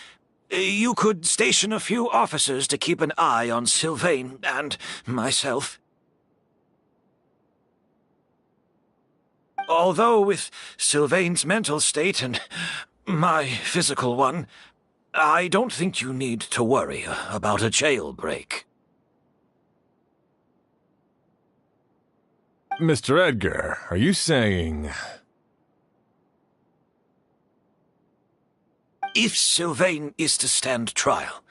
[SPEAKER 7] You could station a few officers to keep an eye on Sylvain and myself. Although with Sylvain's mental state and my physical one, I don't think you need to worry about a jailbreak.
[SPEAKER 6] Mr. Edgar, are you saying...
[SPEAKER 7] If Sylvain is to stand trial,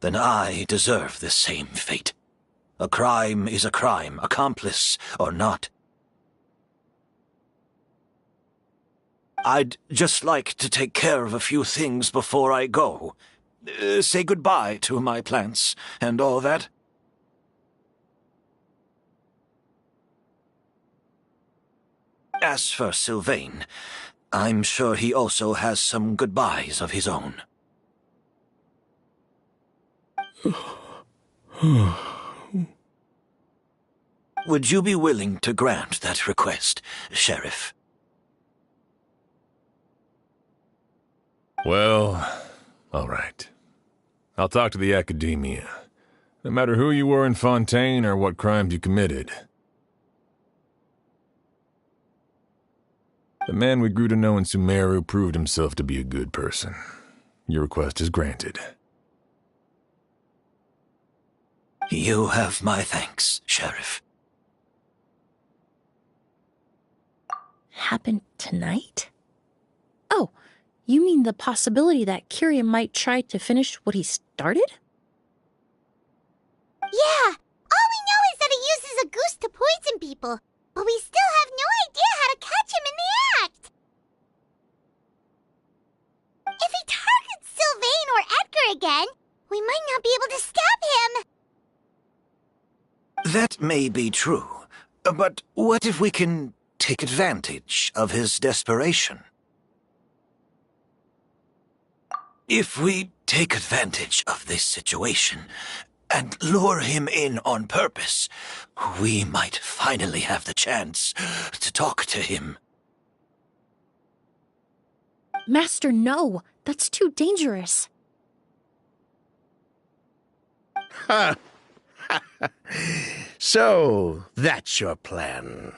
[SPEAKER 7] then I deserve the same fate. A crime is a crime, accomplice or not. I'd just like to take care of a few things before I go. Say goodbye to my plants and all that. As for Sylvain, I'm sure he also has some goodbyes of his own. Would you be willing to grant that request, Sheriff?
[SPEAKER 6] Well, all right. I'll talk to the Academia. No matter who you were in Fontaine or what crimes you committed. The man we grew to know in Sumeru proved himself to be a good person. Your request is granted.
[SPEAKER 7] You have my thanks, Sheriff.
[SPEAKER 2] Happened tonight? Oh, you mean the possibility that Kiria might try to finish what he started?
[SPEAKER 1] Yeah, all we know is that he uses a goose to poison people, but we still have no idea how to catch him in the act. If he targets Sylvain or Edgar again, we might not be able to stop him.
[SPEAKER 7] That may be true, but what if we can take advantage of his desperation? If we take advantage of this situation and lure him in on purpose, we might finally have the chance to talk to him.
[SPEAKER 2] Master, no. That's too dangerous.
[SPEAKER 3] Ha! So, that's your plan.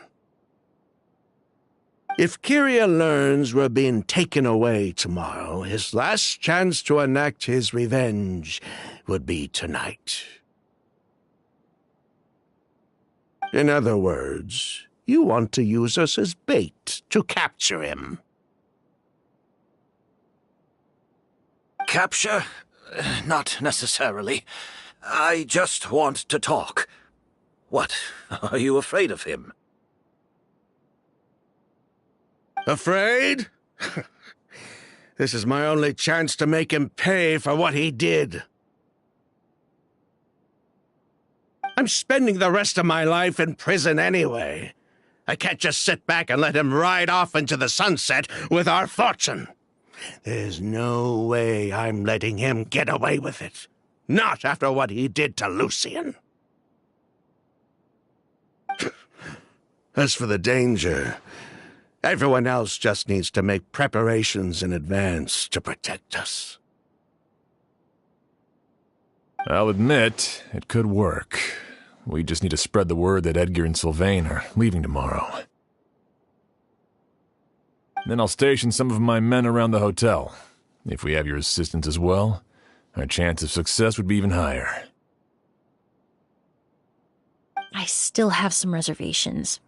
[SPEAKER 3] If Kiria learns we're being taken away tomorrow, his last chance to enact his revenge would be tonight. In other words, you want to use us as bait to capture him.
[SPEAKER 7] Capture? Not necessarily. I just want to talk. What? Are you afraid of him?
[SPEAKER 3] Afraid? This is my only chance to make him pay for what he did. I'm spending the rest of my life in prison anyway. I can't just sit back and let him ride off into the sunset with our fortune. There's no way I'm letting him get away with it. Not after what he did to Lucian. As for the danger, everyone else just needs to make preparations in advance to protect us.
[SPEAKER 6] I'll admit, it could work. We just need to spread the word that Edgar and Sylvain are leaving tomorrow. Then I'll station some of my men around the hotel. If we have your assistance as well, our chance of success would be even higher.
[SPEAKER 2] I still have some reservations.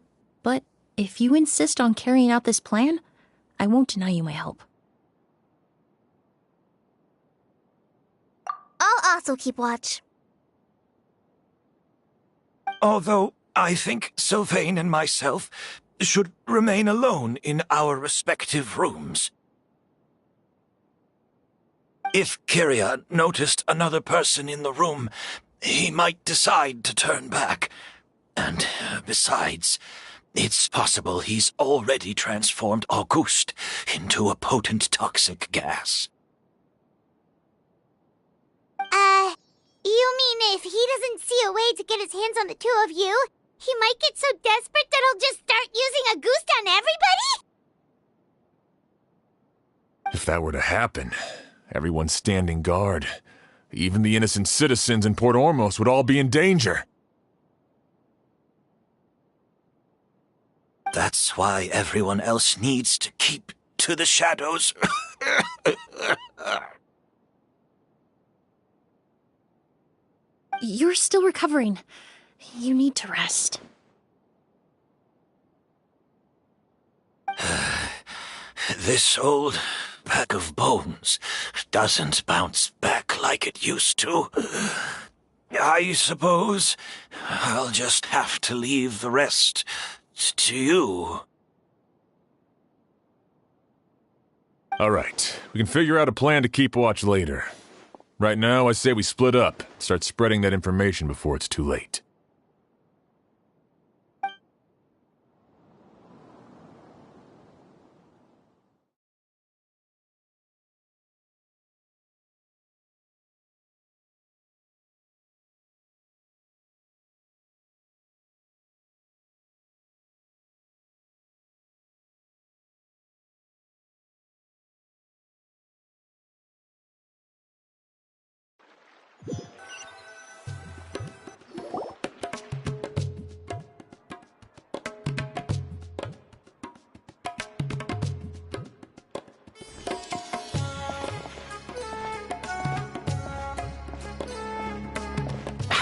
[SPEAKER 2] But if you insist on carrying out this plan, I won't deny you my help.
[SPEAKER 1] I'll also keep watch.
[SPEAKER 7] Although I think Sylvain and myself should remain alone in our respective rooms. If Kiria noticed another person in the room, he might decide to turn back. And besides, it's possible he's already transformed Auguste into a potent toxic gas.
[SPEAKER 1] You mean if he doesn't see a way to get his hands on the two of you, he might get so desperate that he'll just start using a goose on everybody?
[SPEAKER 6] If that were to happen, everyone standing guard, even the innocent citizens in Port Ormos would all be in danger.
[SPEAKER 7] That's why everyone else needs to keep to the shadows.
[SPEAKER 2] You're still recovering. You need to rest.
[SPEAKER 7] This old bag of bones doesn't bounce back like it used to. I suppose I'll just have to leave the rest to you.
[SPEAKER 6] All right, we can figure out a plan to keep watch later. Right now, I say we split up, start spreading that information before it's too late.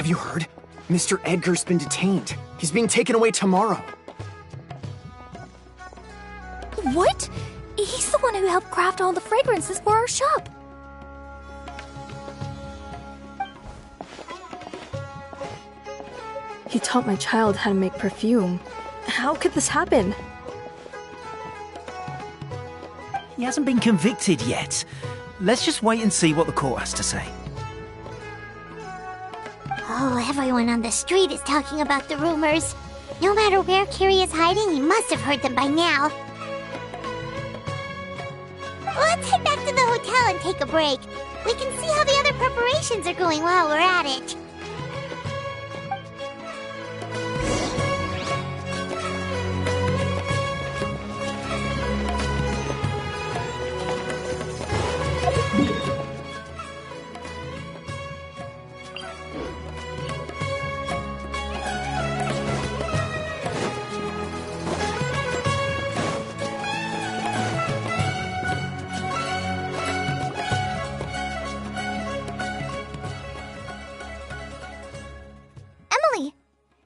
[SPEAKER 8] Have you heard? Mr. Edgar's been detained. He's being taken away tomorrow.
[SPEAKER 2] What? He's the one who helped craft all the fragrances for our shop.
[SPEAKER 9] He taught my child how to make perfume. How could this happen?
[SPEAKER 10] He hasn't been convicted yet. Let's just wait and see what the court has to say.
[SPEAKER 1] Oh, everyone on the street is talking about the rumors. No matter where Kiri is hiding, he must have heard them by now. Let's head back to the hotel and take a break. We can see how the other preparations are going while we're at it.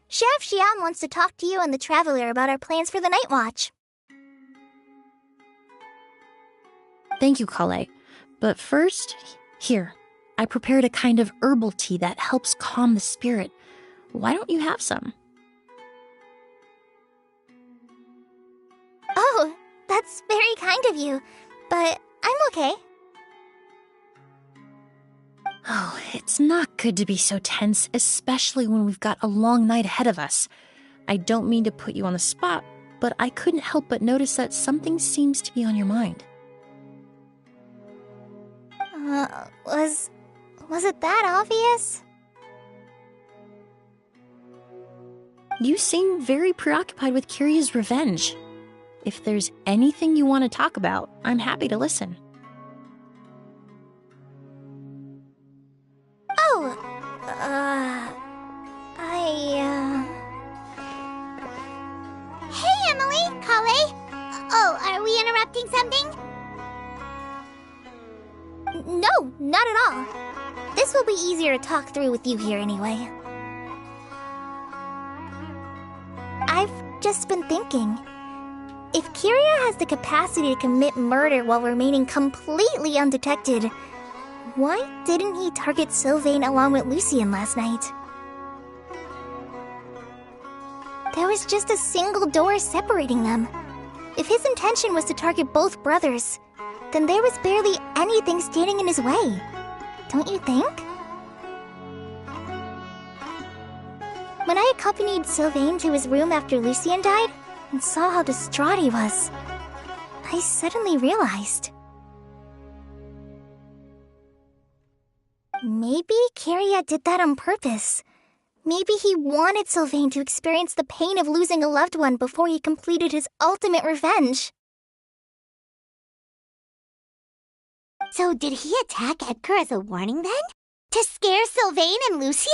[SPEAKER 1] Chef Xian wants to talk to you and the Traveler about our plans for the night watch.
[SPEAKER 2] Thank you, Kale. But first, here, I prepared a kind of herbal tea that helps calm the spirit. Why don't you have some?
[SPEAKER 1] Oh, that's very kind of you, but I'm okay.
[SPEAKER 2] Oh, it's not good to be so tense, especially when we've got a long night ahead of us. I don't mean to put you on the spot, but I couldn't help but notice that something seems to be on your mind.
[SPEAKER 1] Was it that obvious?
[SPEAKER 2] You seem very preoccupied with Kiria's revenge. If there's anything you want to talk about, I'm happy to listen.
[SPEAKER 1] Hey, Emily! Kale! Oh, are we interrupting something? No, not at all. This will be easier to talk through with you here anyway. I've just been thinking. If Kiria has the capacity to commit murder while remaining completely undetected, why didn't he target Sylvain along with Lucien last night? There was just a single door separating them. If his intention was to target both brothers, then there was barely anything standing in his way. Don't you think? When I accompanied Sylvain to his room after Lucien died, and saw how distraught he was, I suddenly realized. Maybe Kiria did that on purpose. Maybe he wanted Sylvain to experience the pain of losing a loved one before he completed his ultimate revenge. So did he attack Edgar as a warning then? To scare Sylvain and Lucien?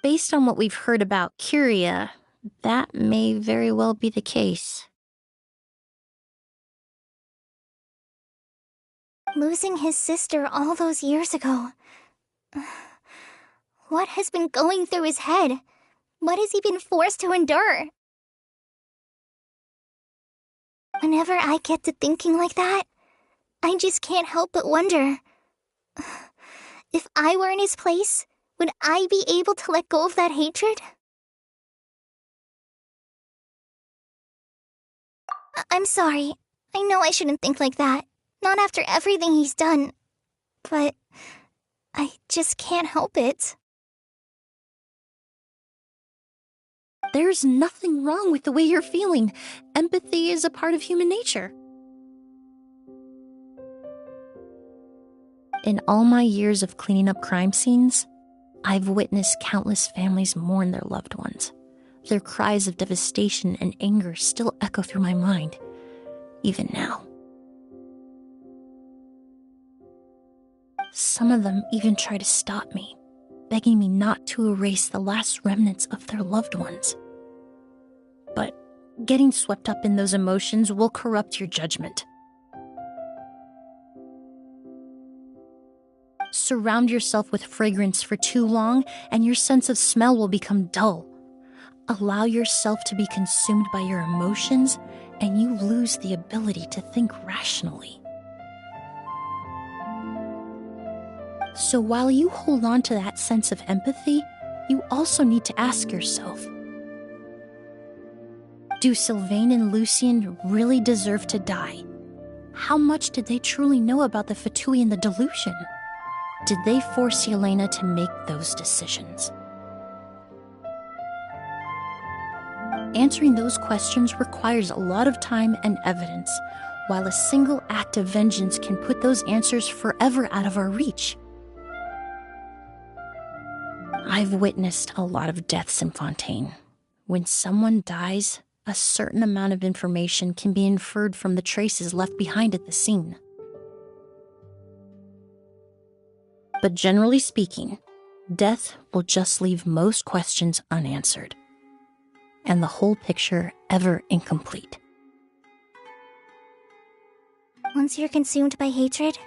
[SPEAKER 2] Based on what we've heard about Kiria, that may very well be the case.
[SPEAKER 1] Losing his sister all those years ago. What has been going through his head? What has he been forced to endure? Whenever I get to thinking like that, I just can't help but wonder. If I were in his place, would I be able to let go of that hatred? I'm sorry. I know I shouldn't think like that. Not after everything he's done. But I just can't help it.
[SPEAKER 2] There's nothing wrong with the way you're feeling. Empathy is a part of human nature. In all my years of cleaning up crime scenes, I've witnessed countless families mourn their loved ones. Their cries of devastation and anger still echo through my mind, even now. Some of them even try to stop me, begging me not to erase the last remnants of their loved ones. But getting swept up in those emotions will corrupt your judgment. Surround yourself with fragrance for too long, and your sense of smell will become dull. Allow yourself to be consumed by your emotions, and you lose the ability to think rationally. So while you hold on to that sense of empathy, you also need to ask yourself, do Sylvain and Lucien really deserve to die? How much did they truly know about the Fatui and the delusion? Did they force Yelena to make those decisions? Answering those questions requires a lot of time and evidence, while a single act of vengeance can put those answers forever out of our reach. I've witnessed a lot of deaths in Fontaine. When someone dies, a certain amount of information can be inferred from the traces left behind at the scene. But generally speaking, death will just leave most questions unanswered, and the whole picture ever incomplete.
[SPEAKER 1] Once you're consumed by hatred,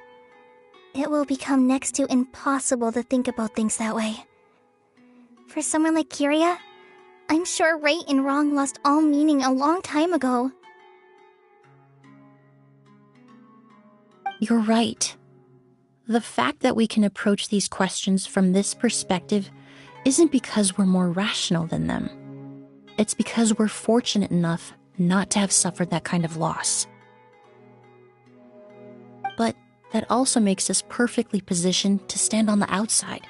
[SPEAKER 1] it will become next to impossible to think about things that way. For someone like Kyria, I'm sure right and wrong lost all meaning a long time ago.
[SPEAKER 2] You're right. The fact that we can approach these questions from this perspective isn't because we're more rational than them. It's because we're fortunate enough not to have suffered that kind of loss. But that also makes us perfectly positioned to stand on the outside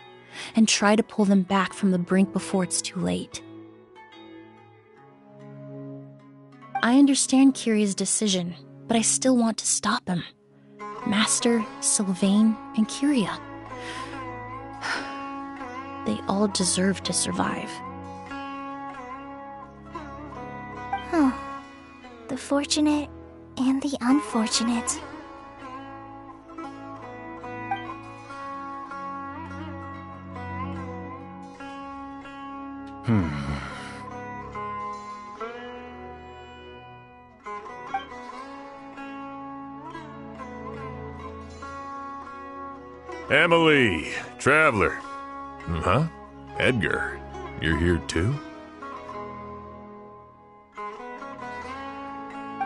[SPEAKER 2] and try to pull them back from the brink before it's too late. I understand Kyria's decision, but I still want to stop him. Master, Sylvain, and Kyria. They all deserve to survive.
[SPEAKER 1] The fortunate and the unfortunate.
[SPEAKER 6] Emily, Traveler. Huh? Edgar, you're here too?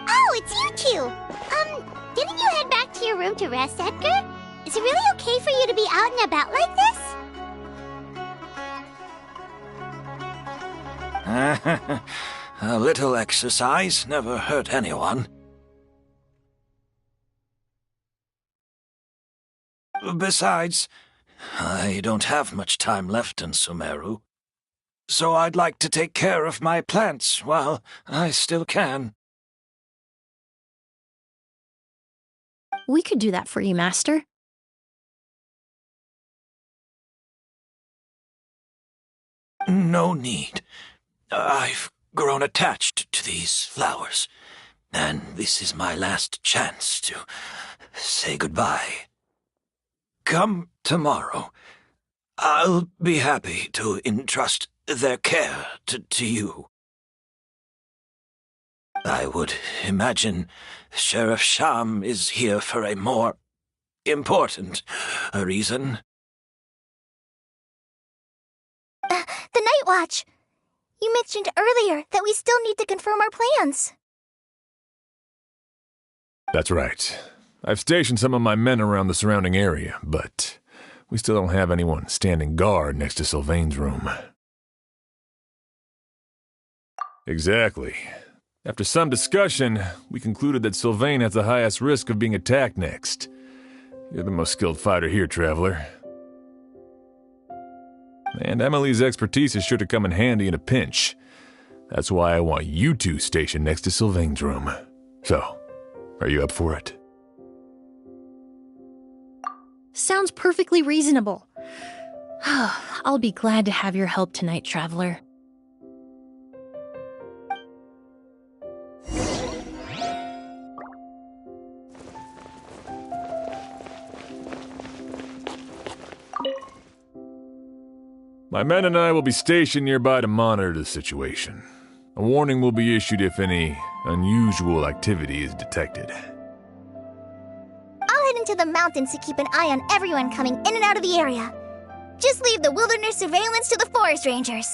[SPEAKER 1] Oh, it's you two! Didn't you head back to your room to rest, Edgar? Is it really okay for you to be out and about like this?
[SPEAKER 7] A little exercise never hurt anyone. Besides, I don't have much time left in Sumeru, so I'd like to take care of my plants while I still can.
[SPEAKER 2] We could do that for you, Master.
[SPEAKER 7] No need. I've grown attached to these flowers, and this is my last chance to say goodbye. Come tomorrow. I'll be happy to entrust their care to you. I would imagine Sheriff Sham is here for a more important reason.
[SPEAKER 1] The Night Watch! You mentioned earlier that we still need to confirm our plans.
[SPEAKER 6] That's right. I've stationed some of my men around the surrounding area, but we still don't have anyone standing guard next to Sylvain's room. Exactly. After some discussion, we concluded that Sylvain has the highest risk of being attacked next. You're the most skilled fighter here, Traveler. And Emily's expertise is sure to come in handy in a pinch. That's why I want you two stationed next to Sylvain's room. So, are you up for it?
[SPEAKER 2] Sounds perfectly reasonable. I'll be glad to have your help tonight, Traveler.
[SPEAKER 6] My men and I will be stationed nearby to monitor the situation. A warning will be issued if any unusual activity is detected.
[SPEAKER 1] I'll head into the mountains to keep an eye on everyone coming in and out of the area. Just leave the wilderness surveillance to the forest rangers.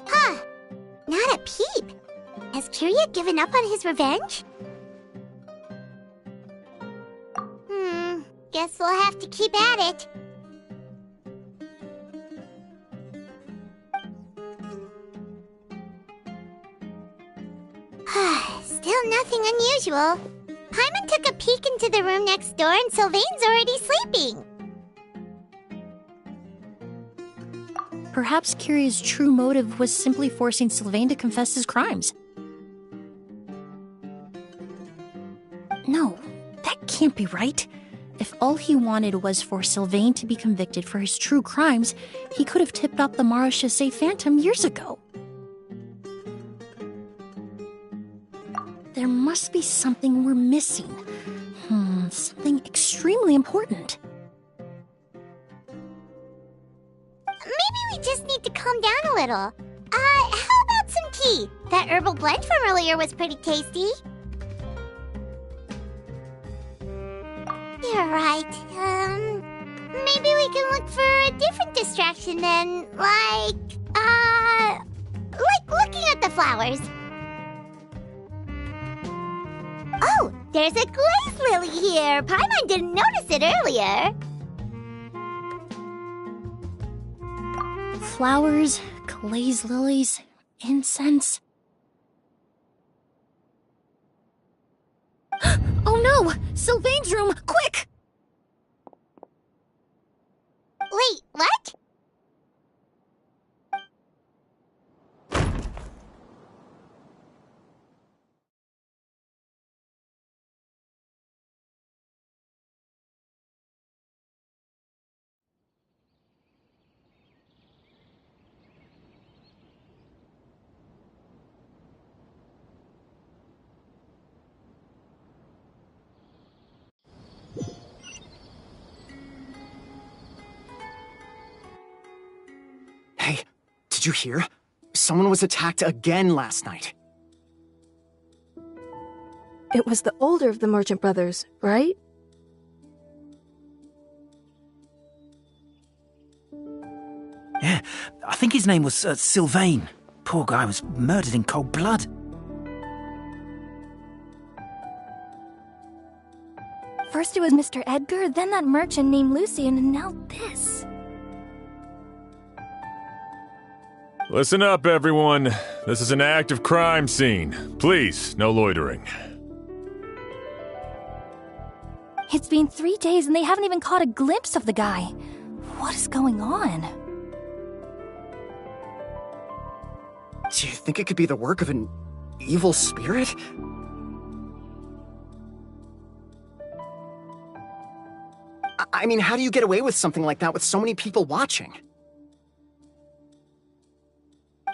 [SPEAKER 1] Huh. Not a peep. Has Kirya given up on his revenge? Guess we'll have to keep at it. Still nothing unusual. Paimon took a peek into the room next door and Sylvain's already sleeping.
[SPEAKER 2] Perhaps Kirya's true motive was simply forcing Sylvain to confess his crimes. No, that can't be right. If all he wanted was for Sylvain to be convicted for his true crimes, he could have tipped off the Marechaussee Phantom years ago. There must be something we're missing. Something extremely important.
[SPEAKER 1] Maybe we just need to calm down a little. How about some tea? That herbal blend from earlier was pretty tasty. You're right. Maybe we can look for a different distraction then, like looking at the flowers. Oh, there's a glaze lily here. Paimon didn't notice it earlier.
[SPEAKER 2] Flowers, glaze lilies, incense. Oh no! Sylvain's room! Quick!
[SPEAKER 1] Wait, what?
[SPEAKER 8] Hey, did you hear? Someone was attacked again last night.
[SPEAKER 9] It was the older of the merchant brothers, right?
[SPEAKER 10] Yeah, I think his name was Sylvain. Poor guy was murdered in cold blood.
[SPEAKER 11] First it was Mr. Edgar, then that merchant named Lucian, and now this.
[SPEAKER 6] Listen up, everyone. This is an active crime scene. Please, no loitering.
[SPEAKER 11] It's been 3 days and they haven't even caught a glimpse of the guy. What is going on?
[SPEAKER 8] Do you think it could be the work of an evil spirit? I mean, how do you get away with something like that with so many people watching?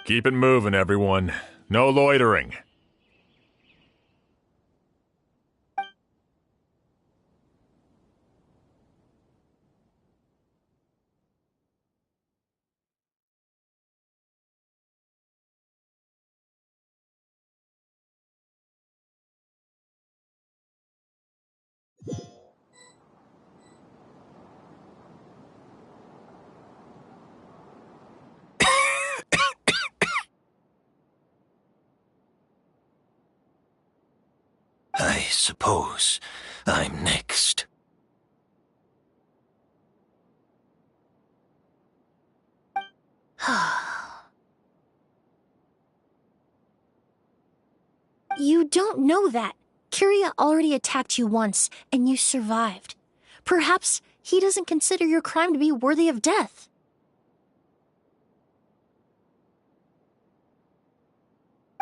[SPEAKER 6] Keep it moving, everyone. No loitering.
[SPEAKER 7] I suppose I'm next.
[SPEAKER 2] You don't know that. Kirya already attacked you once, and you survived. Perhaps he doesn't consider your crime to be worthy of death.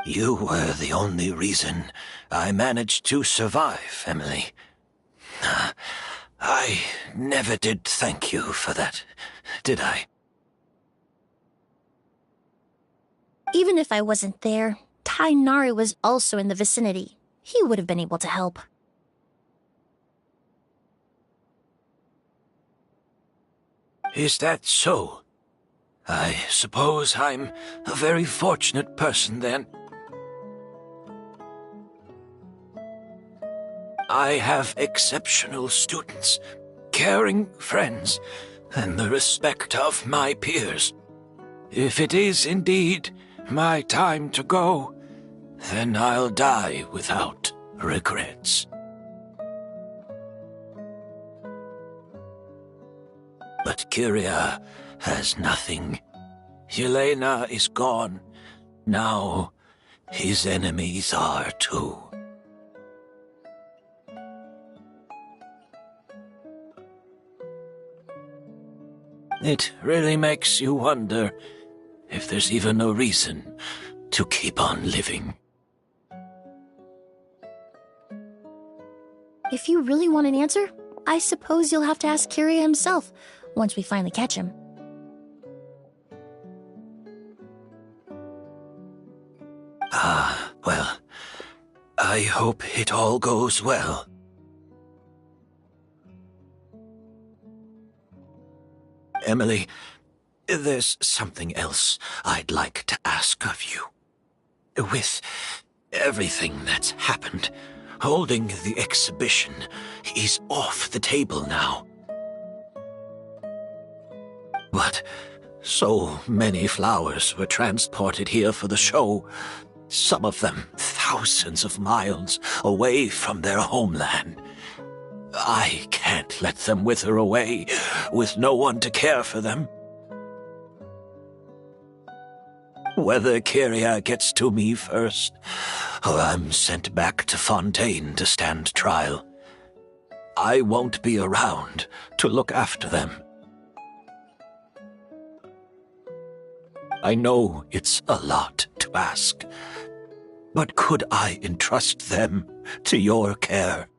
[SPEAKER 7] You were the only reason I managed to survive, Emily. I never did thank you for that, did I?
[SPEAKER 2] Even if I wasn't there, Tainari was also in the vicinity. He would have been able to help.
[SPEAKER 7] Is that so? I suppose I'm a very fortunate person, then. I have exceptional students, caring friends, and the respect of my peers. If it is indeed my time to go, then I'll die without regrets. But Kyria has nothing. Yelena is gone. Now his enemies are too. It really makes you wonder if there's even a reason to keep on living.
[SPEAKER 2] If you really want an answer, I suppose you'll have to ask Kyria himself once we finally catch him.
[SPEAKER 7] Well, I hope it all goes well. Emily, there's something else I'd like to ask of you. With everything that's happened, holding the exhibition is off the table now. But so many flowers were transported here for the show, some of them thousands of miles away from their homeland. I can't let them wither away with no one to care for them. Whether Kyria gets to me first, or I'm sent back to Fontaine to stand trial, I won't be around to look after them. I know it's a lot to ask, but could I entrust them to your care?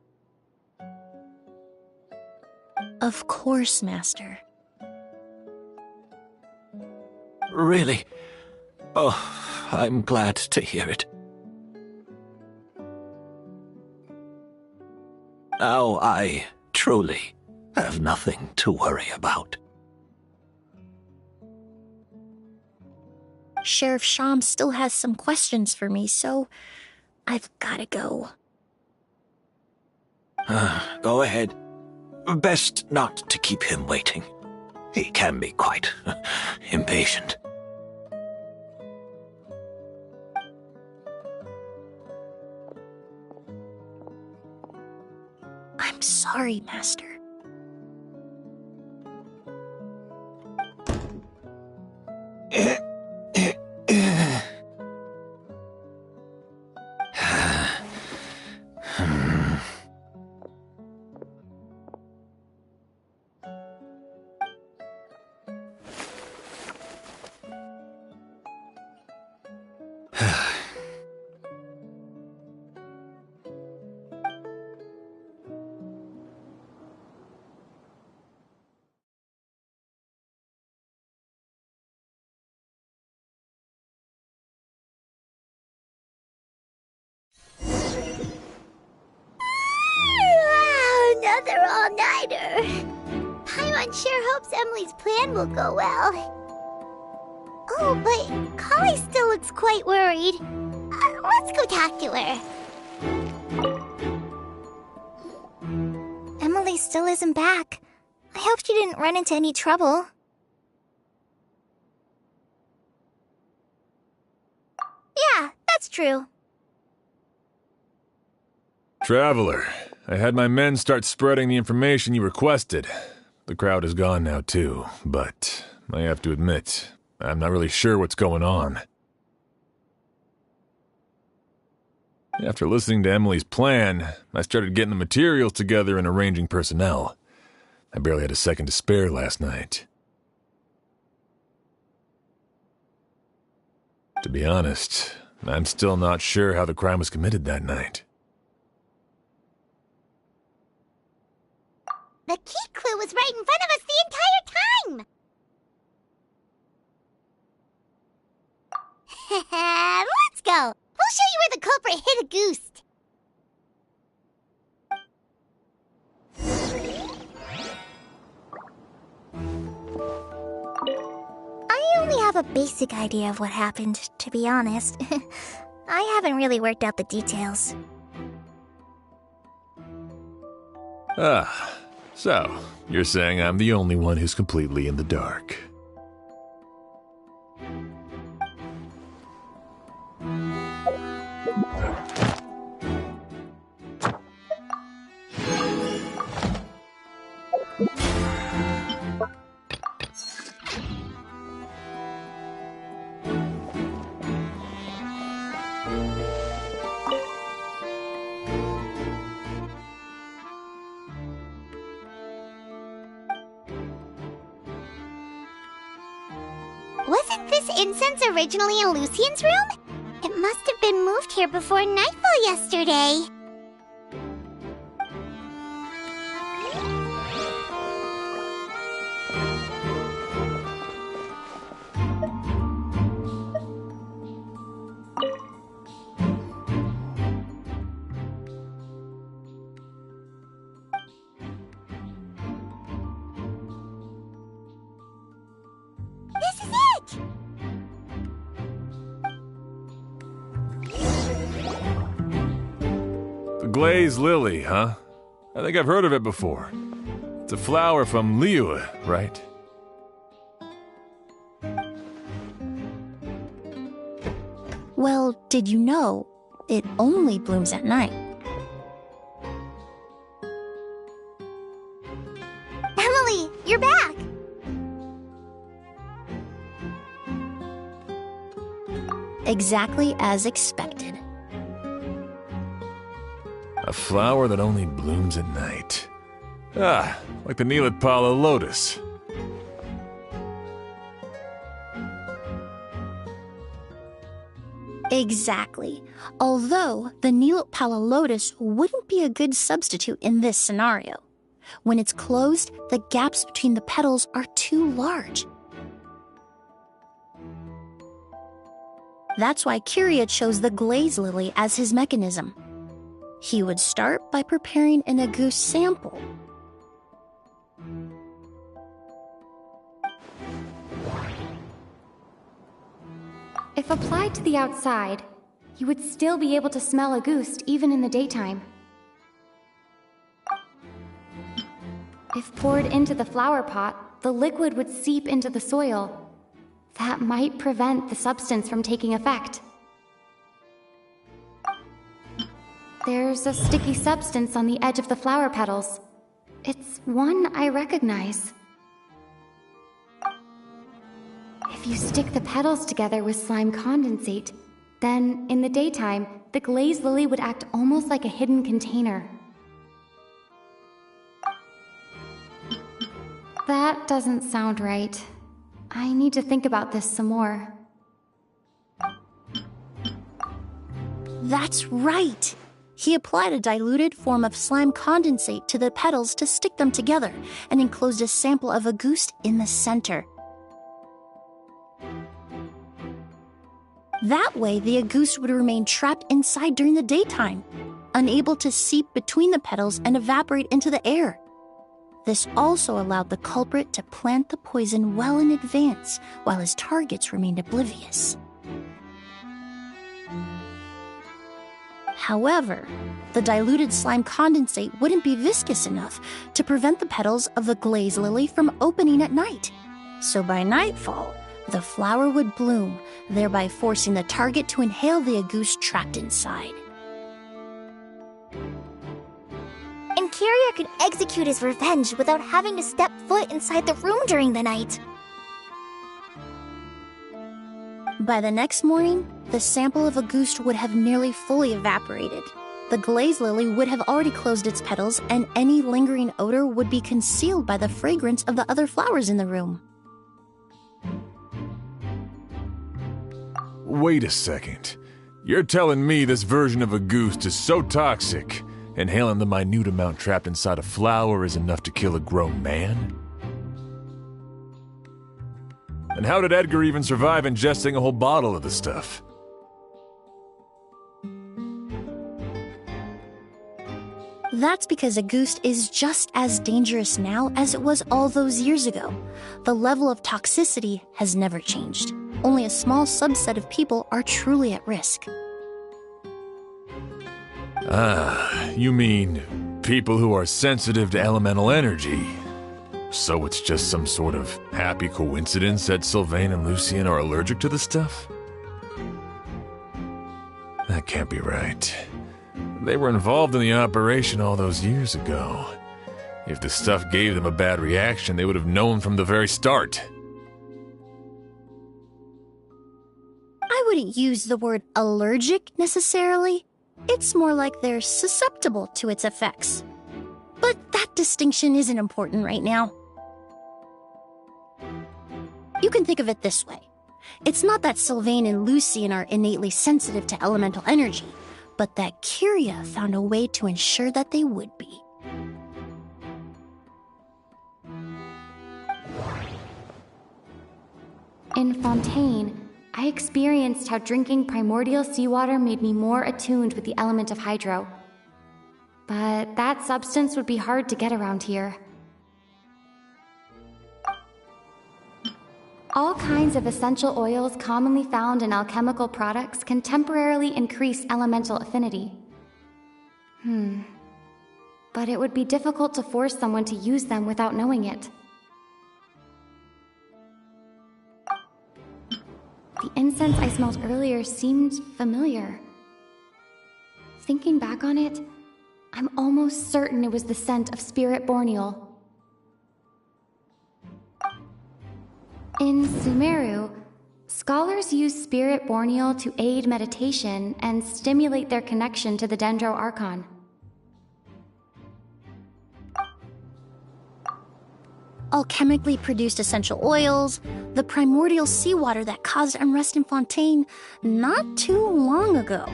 [SPEAKER 2] Of course, Master.
[SPEAKER 7] Really? Oh, I'm glad to hear it. Now I truly have nothing to worry about.
[SPEAKER 2] Sheriff Sham still has some questions for me, so I've gotta go.
[SPEAKER 7] Go ahead. Best not to keep him waiting. He can be quite impatient.
[SPEAKER 2] I'm sorry, Master.
[SPEAKER 1] Another all-nighter. Paimon sure hopes Emily's plan will go well. Oh, but Kali still looks quite worried. Let's go talk to her. Emily still isn't back. I hope she didn't run into any trouble. Yeah, that's true.
[SPEAKER 6] Traveler, I had my men start spreading the information you requested. The crowd is gone now too, but I have to admit, I'm not really sure what's going on. After listening to Emily's plan, I started getting the materials together and arranging personnel. I barely had a second to spare last night. To be honest, I'm still not sure how the crime was committed that night.
[SPEAKER 1] The key clue was right in front of us the entire time! Let's go! We'll show you where the culprit hid a goose. I only have a basic idea of what happened, to be honest. I haven't really worked out the details.
[SPEAKER 6] So, you're saying I'm the only one who's completely in the dark.
[SPEAKER 1] Wasn't this incense originally in Lucien's room? It must have been moved here before nightfall yesterday. This is it!
[SPEAKER 6] The glazed lily, huh? I think I've heard of it before. It's a flower from Liyue, right?
[SPEAKER 2] Well, did you know it only blooms at night?
[SPEAKER 1] Emily, you're back!
[SPEAKER 2] Exactly as expected.
[SPEAKER 6] A flower that only blooms at night. Like the Neelitpala lotus.
[SPEAKER 2] Exactly. Although the Neelitpala lotus wouldn't be a good substitute in this scenario. When it's closed, the gaps between the petals are too large. That's why Kyria chose the glaze lily as his mechanism. He would start by preparing an Auguste sample.
[SPEAKER 12] If applied to the outside, you would still be able to smell Auguste even in the daytime. If poured into the flower pot, the liquid would seep into the soil. That might prevent the substance from taking effect. There's a sticky substance on the edge of the flower petals. It's one I recognize. If you stick the petals together with slime condensate, then in the daytime, the glazed lily would act almost like a hidden container. That doesn't sound right. I need to think about this some more.
[SPEAKER 2] That's right! He applied a diluted form of slime condensate to the petals to stick them together and enclosed a sample of Auguste in the center. That way, the Auguste would remain trapped inside during the daytime, unable to seep between the petals and evaporate into the air. This also allowed the culprit to plant the poison well in advance, while his targets remained oblivious. However, the diluted slime condensate wouldn't be viscous enough to prevent the petals of the glaze lily from opening at night. So by nightfall, the flower would bloom, thereby forcing the target to inhale the Auguste trapped inside.
[SPEAKER 1] And Kyria could execute his revenge without having to step foot inside the room during the night.
[SPEAKER 2] By the next morning, the sample of Auguste would have nearly fully evaporated. The glaze lily would have already closed its petals, and any lingering odor would be concealed by the fragrance of the other flowers in the room.
[SPEAKER 6] Wait a second. You're telling me this version of a goose is so toxic, inhaling the minute amount trapped inside a flower is enough to kill a grown man? And how did Edgar even survive ingesting a whole bottle of the stuff?
[SPEAKER 2] That's because a goose is just as dangerous now as it was all those years ago. The level of toxicity has never changed. Only a small subset of people are truly at risk.
[SPEAKER 6] Ah, you mean people who are sensitive to elemental energy. So it's just some sort of happy coincidence that Sylvain and Lucien are allergic to the stuff? That can't be right. They were involved in the operation all those years ago. If the stuff gave them a bad reaction, they would have known from the very start.
[SPEAKER 2] I wouldn't use the word allergic necessarily. It's more like they're susceptible to its effects. But that distinction isn't important right now. You can think of it this way. It's not that Sylvain and Lucien are innately sensitive to elemental energy, but that Kyria found a way to ensure that they would be.
[SPEAKER 12] In Fontaine, I experienced how drinking primordial seawater made me more attuned with the element of hydro. But that substance would be hard to get around here. All kinds of essential oils commonly found in alchemical products can temporarily increase elemental affinity. But it would be difficult to force someone to use them without knowing it. The incense I smelled earlier seemed familiar. Thinking back on it, I'm almost certain it was the scent of spirit borneal. In Sumeru, scholars use spirit borneal to aid meditation and stimulate their connection to the Dendro Archon.
[SPEAKER 2] Alchemically produced essential oils, the primordial seawater that caused unrest in Fontaine not too long ago.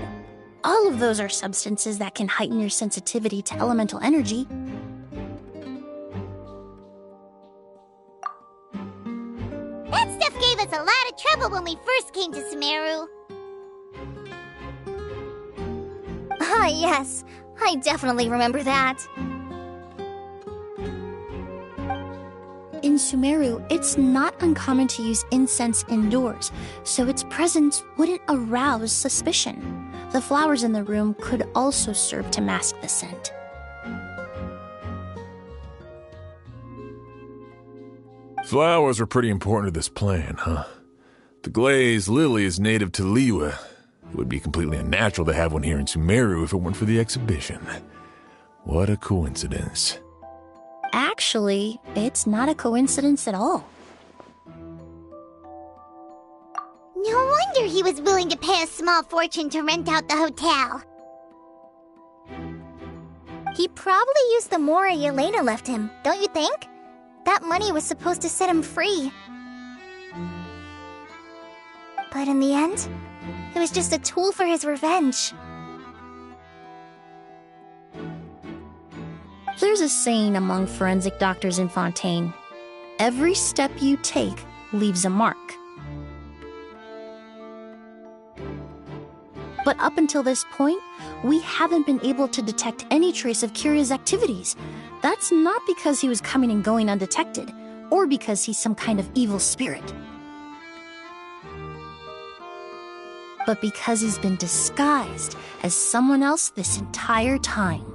[SPEAKER 2] All of those are substances that can heighten your sensitivity to elemental energy.
[SPEAKER 1] That stuff gave us a lot of trouble when we first came to Sumeru.
[SPEAKER 11] Ah, yes. I definitely remember that.
[SPEAKER 2] In Sumeru, it's not uncommon to use incense indoors, so its presence wouldn't arouse suspicion. The flowers in the room could also serve to mask the scent.
[SPEAKER 6] Flowers are pretty important to this plan, huh? The glazed lily is native to Liyue. It would be completely unnatural to have one here in Sumeru if it weren't for the exhibition. What a coincidence.
[SPEAKER 2] Actually, it's not a coincidence at all.
[SPEAKER 1] No wonder he was willing to pay a small fortune to rent out the hotel.
[SPEAKER 11] He probably used the Mori Elena left him, don't you think? That money was supposed to set him free. But in the end, it was just a tool for his revenge.
[SPEAKER 2] There's a saying among forensic doctors in Fontaine. Every step you take leaves a mark. But up until this point, we haven't been able to detect any trace of Kyria's activities. That's not because he was coming and going undetected, or because he's some kind of evil spirit. But because he's been disguised as someone else this entire time.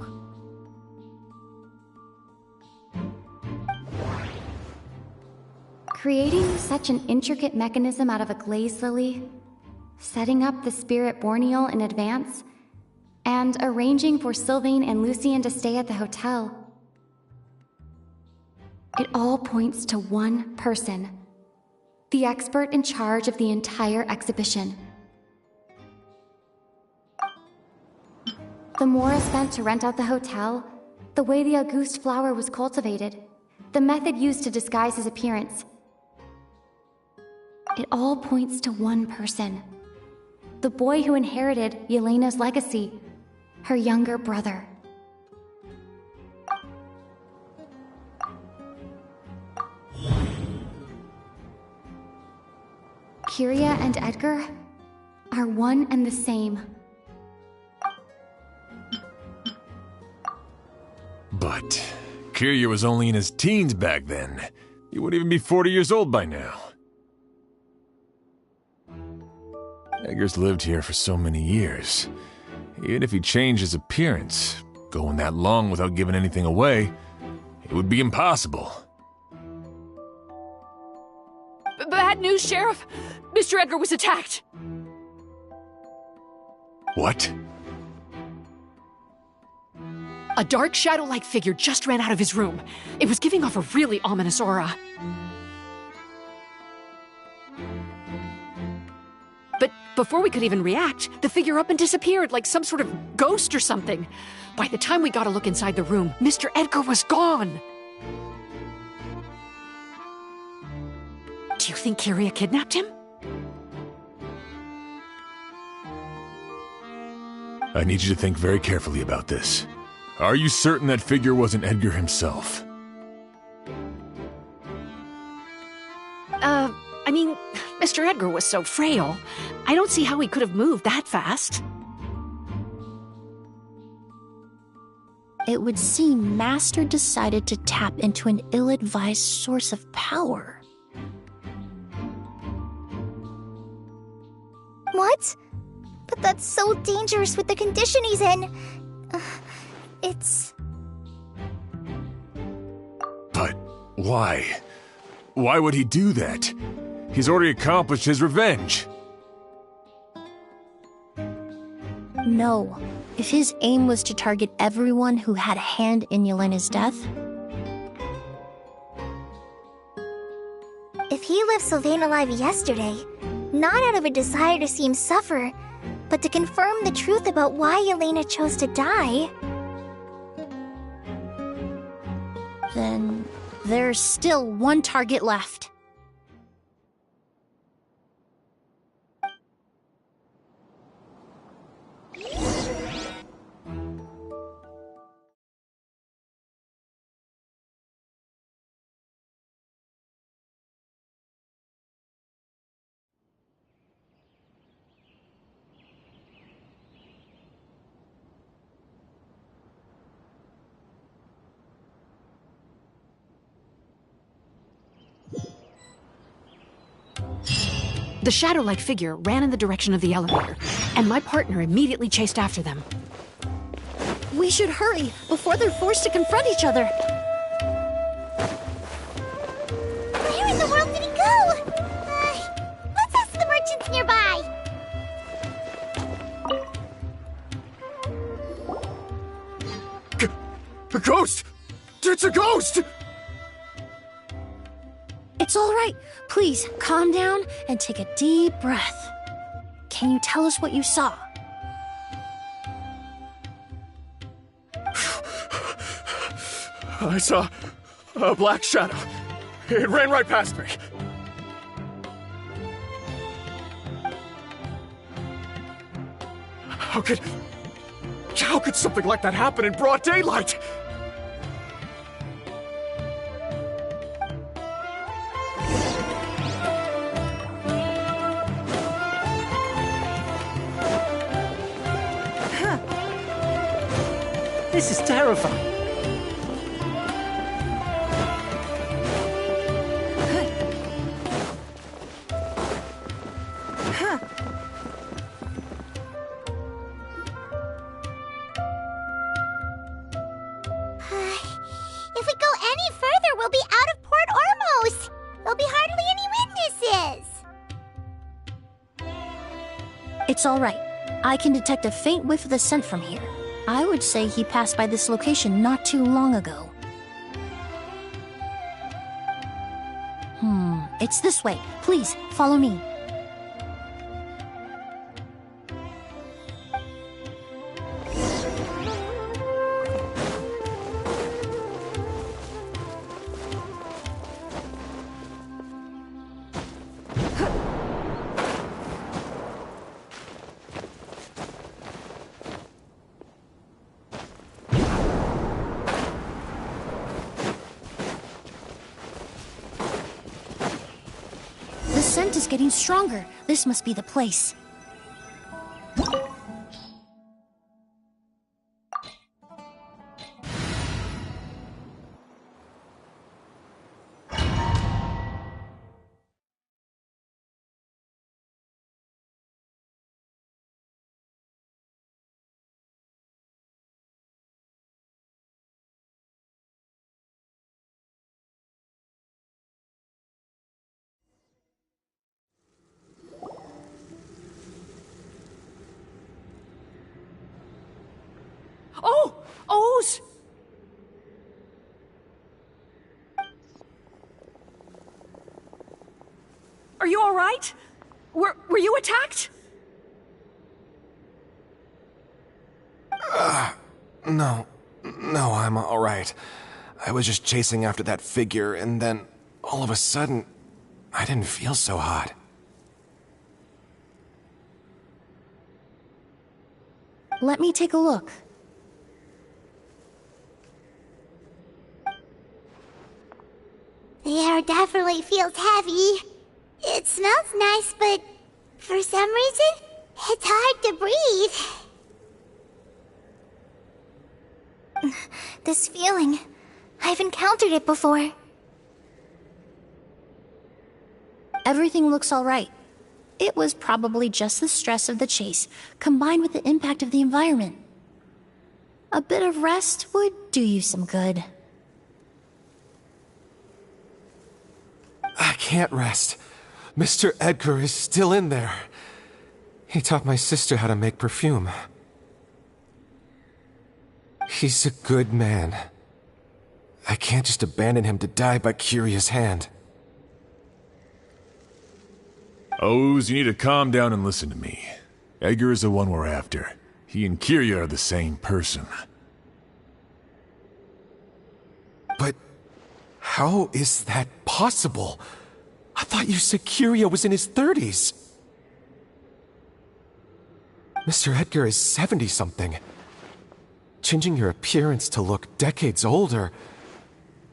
[SPEAKER 12] Creating such an intricate mechanism out of a glazed lily, setting up the spirit borneal in advance, and arranging for Sylvain and Lucien to stay at the hotel. It all points to one person, the expert in charge of the entire exhibition. The Mora spent to rent out the hotel, the way the Auguste flower was cultivated, the method used to disguise his appearance. It all points to one person. The boy who inherited Yelena's legacy. Her younger brother. Kyria and Edgar are one and the same.
[SPEAKER 6] But Kyria was only in his teens back then. He wouldn't even be 40 years old by now. Edgar's lived here for so many years. Even if he changed his appearance, going that long without giving anything away, it would be impossible.
[SPEAKER 13] Bad news, Sheriff! Mr. Edgar was attacked!
[SPEAKER 6] What?
[SPEAKER 13] A dark shadow-like figure just ran out of his room. It was giving off a really ominous aura. But before we could even react, the figure up and disappeared like some sort of ghost or something. By the time we got a look inside the room, Mr. Edgar was gone! Do you think Kyria kidnapped him?
[SPEAKER 6] I need you to think very carefully about this. Are you certain that figure wasn't Edgar himself?
[SPEAKER 13] I mean, Mr. Edgar was so frail. I don't see how he could have moved that fast.
[SPEAKER 2] It would seem Master decided to tap into an ill-advised source of power.
[SPEAKER 11] What? But that's so dangerous with the condition he's in. It's...
[SPEAKER 6] But why? Why would he do that? He's already accomplished his revenge.
[SPEAKER 2] No. If his aim was to target everyone who had a hand in Yelena's death...
[SPEAKER 11] If he left Sylvain alive yesterday, not out of a desire to see him suffer, but to confirm the truth about why Yelena chose to die...
[SPEAKER 2] Then there's still one target left.
[SPEAKER 13] The shadow-like figure ran in the direction of the elevator, and my partner immediately chased after them.
[SPEAKER 2] We should hurry before they're forced to confront each other.
[SPEAKER 1] Where in the world did he go? Let's ask the merchants nearby.
[SPEAKER 8] A ghost! It's a ghost!
[SPEAKER 2] It's all right. Please, calm down and take a deep breath. Can you tell us what you saw?
[SPEAKER 8] I saw a black shadow. It ran right past me. How could something like that happen in broad daylight?
[SPEAKER 10] This is terrifying.
[SPEAKER 1] If we go any further, we'll be out of port almost. There'll be hardly any witnesses.
[SPEAKER 2] It's all right. I can detect a faint whiff of the scent from here. I would say he passed by this location not too long ago. It's this way. Please, follow me. scent is getting stronger. This must be the place.
[SPEAKER 13] Oh! O's! Are you all right? Were you attacked?
[SPEAKER 14] No, I'm all right. I was just chasing after that figure, and then all of a sudden, I didn't feel so hot.
[SPEAKER 2] Let me take a look.
[SPEAKER 1] The air definitely feels heavy. It smells nice, but for some reason, it's hard to breathe.
[SPEAKER 11] This feeling, I've encountered it before.
[SPEAKER 2] Everything looks all right. It was probably just the stress of the chase, combined with the impact of the environment. A bit of rest would do you some good.
[SPEAKER 14] I can't rest. Mr. Edgar is still in there. He taught my sister how to make perfume. He's a good man. I can't just abandon him to die by Kyria's hand.
[SPEAKER 6] O's, you need to calm down and listen to me. Edgar is the one we're after. He and Kyria are the same person.
[SPEAKER 14] But how is that possible? I thought you said Kyria was in his 30s. Mr. Edgar is 70-something. Changing your appearance to look decades older,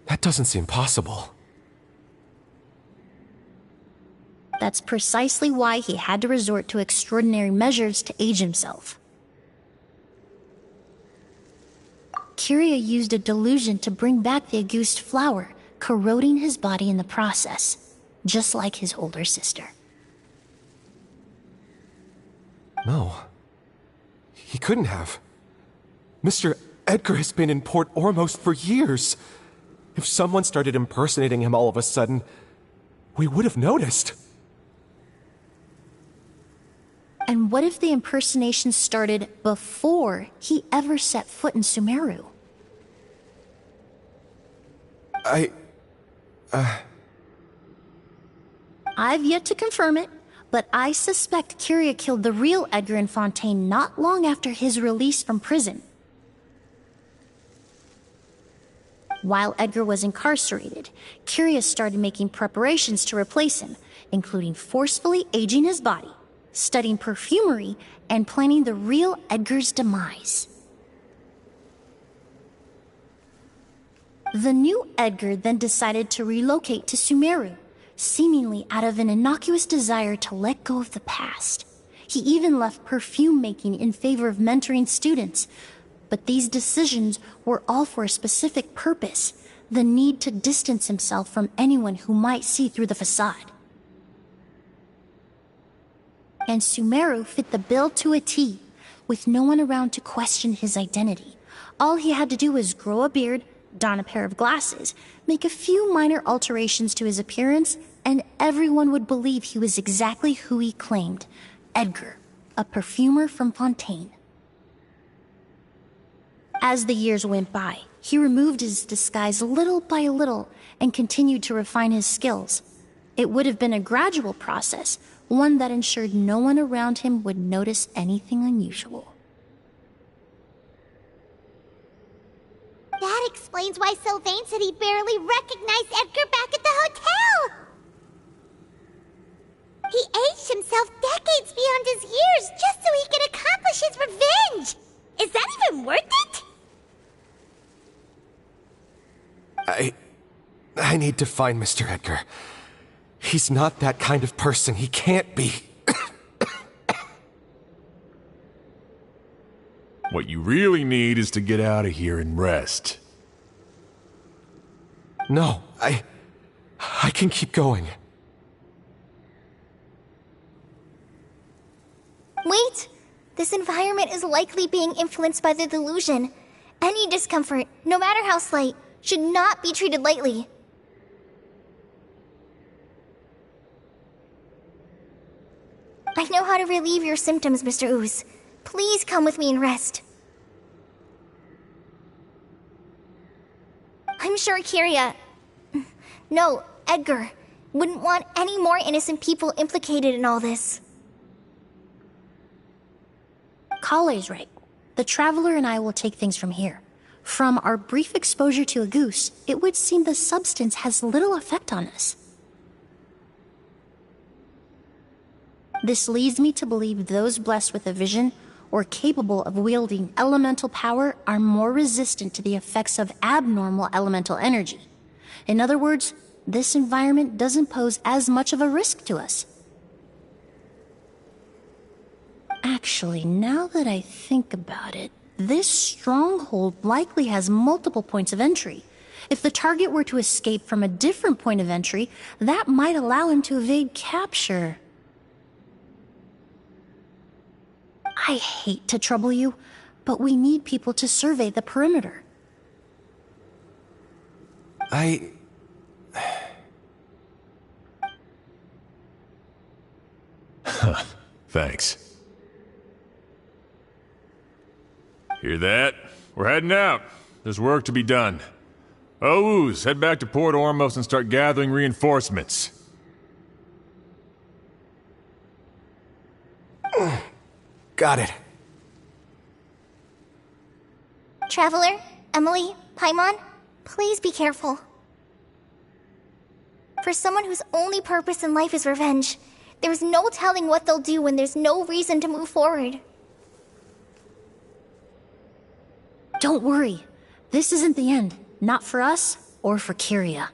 [SPEAKER 14] that doesn't seem possible.
[SPEAKER 2] That's precisely why he had to resort to extraordinary measures to age himself. Kyria used a delusion to bring back the Auguste flower, corroding his body in the process, just like his older sister.
[SPEAKER 14] No. He couldn't have. Mr. Edgar has been in Port Ormos for years. If someone started impersonating him all of a sudden, we would have noticed.
[SPEAKER 2] And what if the impersonation started before he ever set foot in Sumeru? I've yet to confirm it, but I suspect Kyria killed the real Edgar in Fontaine not long after his release from prison. While Edgar was incarcerated, Kyria started making preparations to replace him, including forcefully aging his body, studying perfumery, and planning the real Edgar's demise. The new Edgar then decided to relocate to Sumeru, seemingly out of an innocuous desire to let go of the past. He even left perfume making in favor of mentoring students, but these decisions were all for a specific purpose: the need to distance himself from anyone who might see through the facade. And Sumeru fit the bill to a T, with no one around to question his identity. All he had to do was grow a beard, don a pair of glasses, make a few minor alterations to his appearance, and everyone would believe he was exactly who he claimed: Edgar, a perfumer from Fontaine. As the years went by, he removed his disguise little by little and continued to refine his skills. It would have been a gradual process, one that ensured no one around him would notice anything unusual.
[SPEAKER 1] That explains why Sylvain said he barely recognized Edgar back at the hotel! He aged himself decades beyond his years just so he could accomplish his revenge! Is that even worth it?
[SPEAKER 14] I need to find Mr. Edgar. He's not that kind of person. He can't be.
[SPEAKER 6] What you really need is to get out of here and rest.
[SPEAKER 14] No, I can keep going.
[SPEAKER 11] Wait! This environment is likely being influenced by the delusion. Any discomfort, no matter how slight, should not be treated lightly. I know how to relieve your symptoms, Mr. Ooze. Please come with me and rest. I'm sure Kiria... No, Edgar wouldn't want any more innocent people implicated in all this.
[SPEAKER 2] Kale's right. The Traveler and I will take things from here. From our brief exposure to a goose, it would seem the substance has little effect on us. This leads me to believe those blessed with a vision or capable of wielding elemental power are more resistant to the effects of abnormal elemental energy. In other words, this environment doesn't pose as much of a risk to us. Actually, now that I think about it, this stronghold likely has multiple points of entry. If the target were to escape from a different point of entry, that might allow him to evade capture. I hate to trouble you, but we need people to survey the perimeter.
[SPEAKER 6] Thanks. Hear that? We're heading out. There's work to be done. Ooze, head back to Port Ormos and start gathering reinforcements.
[SPEAKER 14] Got it.
[SPEAKER 11] Traveler, Emily, Paimon, please be careful. For someone whose only purpose in life is revenge, there's no telling what they'll do when there's no reason to move forward.
[SPEAKER 2] Don't worry. This isn't the end. Not for us or for Kiria.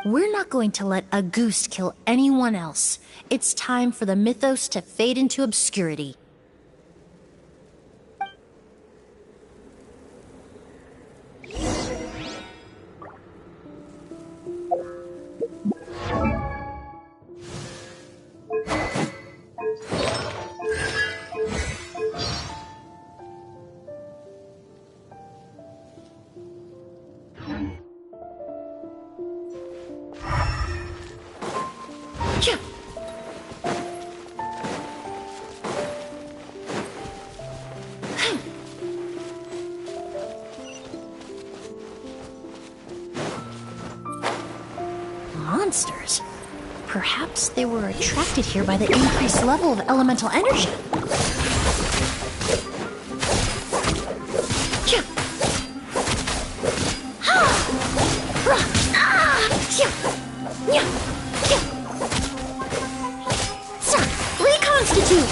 [SPEAKER 2] We're not going to let a goose kill anyone else. It's time for the mythos to fade into obscurity. Monsters. Perhaps they were attracted here by the increased level of elemental energy. Reconstitute!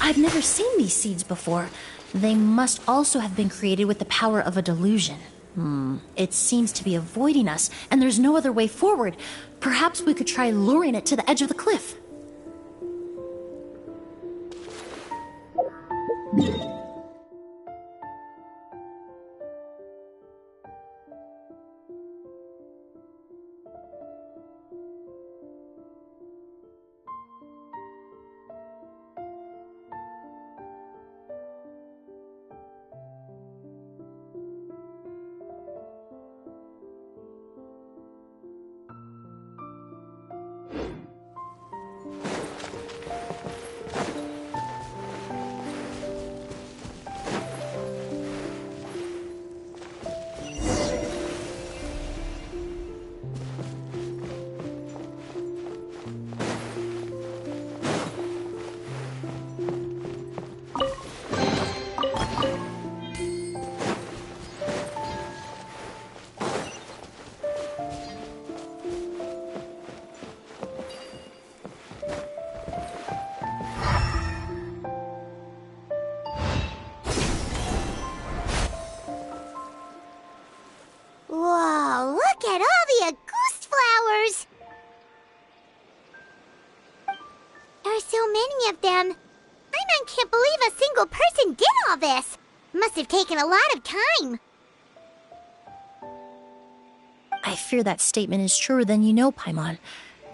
[SPEAKER 2] I've never seen these seeds before. They must also have been created with the power of a delusion. It seems to be avoiding us, and there's no other way forward. Perhaps we could try luring it to the edge of the cliff.
[SPEAKER 1] this? Must have taken a lot of time.
[SPEAKER 2] I fear that statement is truer than you know, Paimon.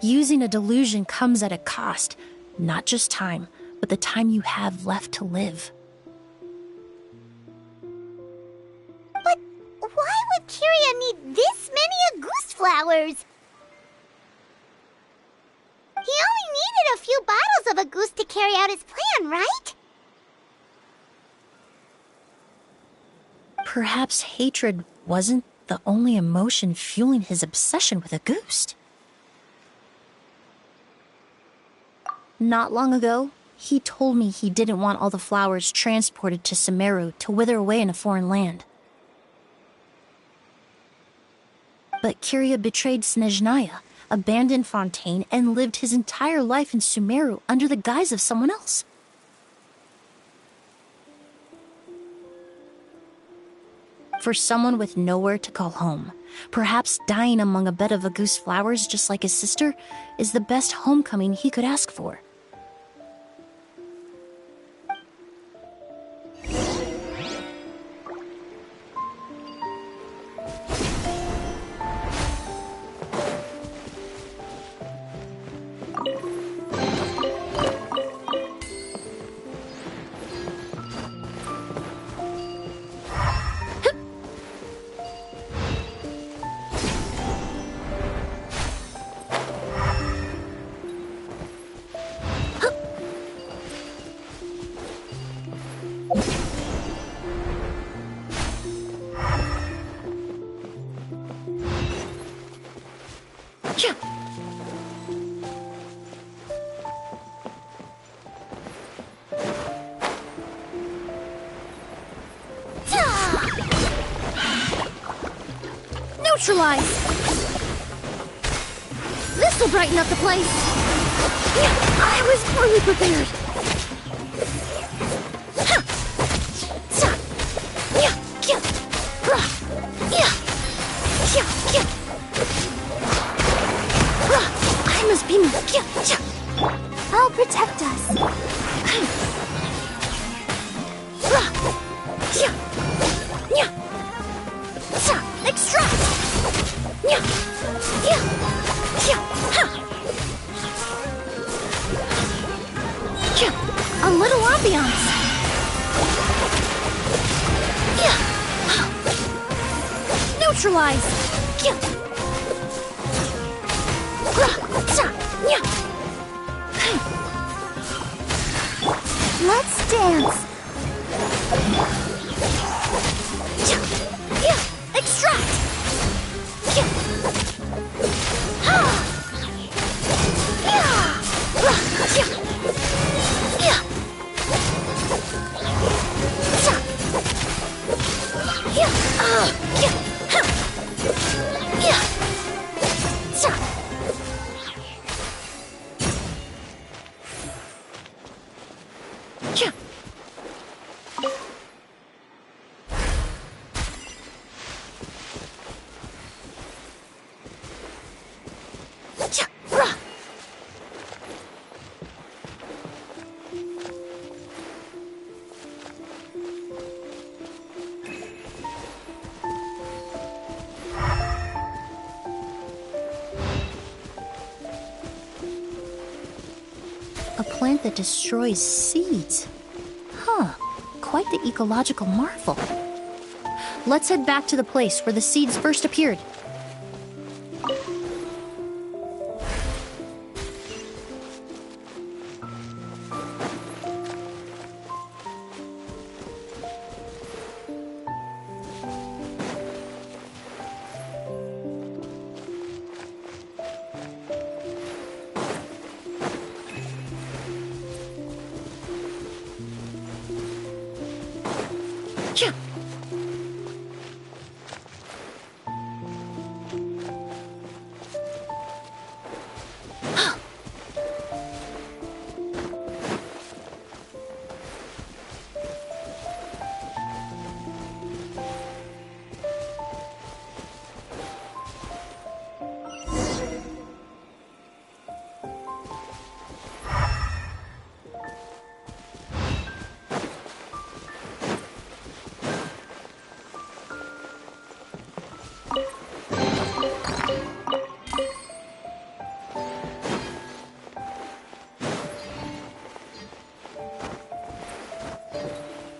[SPEAKER 2] Using a delusion comes at a cost. Not just time, but the time you have left to live.
[SPEAKER 1] But why would Kyria need this many Auguste flowers? He only needed a few bottles of Auguste to carry out his plan, right?
[SPEAKER 2] Perhaps hatred wasn't the only emotion fueling his obsession with Auguste. Not long ago, he told me he didn't want all the flowers transported to Sumeru to wither away in a foreign land. But Kyria betrayed Snezhnaya, abandoned Fontaine, and lived his entire life in Sumeru under the guise of someone else. For someone with nowhere to call home, perhaps dying among a bed of Auguste flowers just like his sister is the best homecoming he could ask for.
[SPEAKER 1] Neutralize! This'll brighten up the place! I was poorly prepared! I must be... I'll protect us. Extract! A little ambiance. Neutralize. Let's dance. Extract.
[SPEAKER 2] A plant that destroys seeds. Huh, quite the ecological marvel. Let's head back to the place where the seeds first appeared.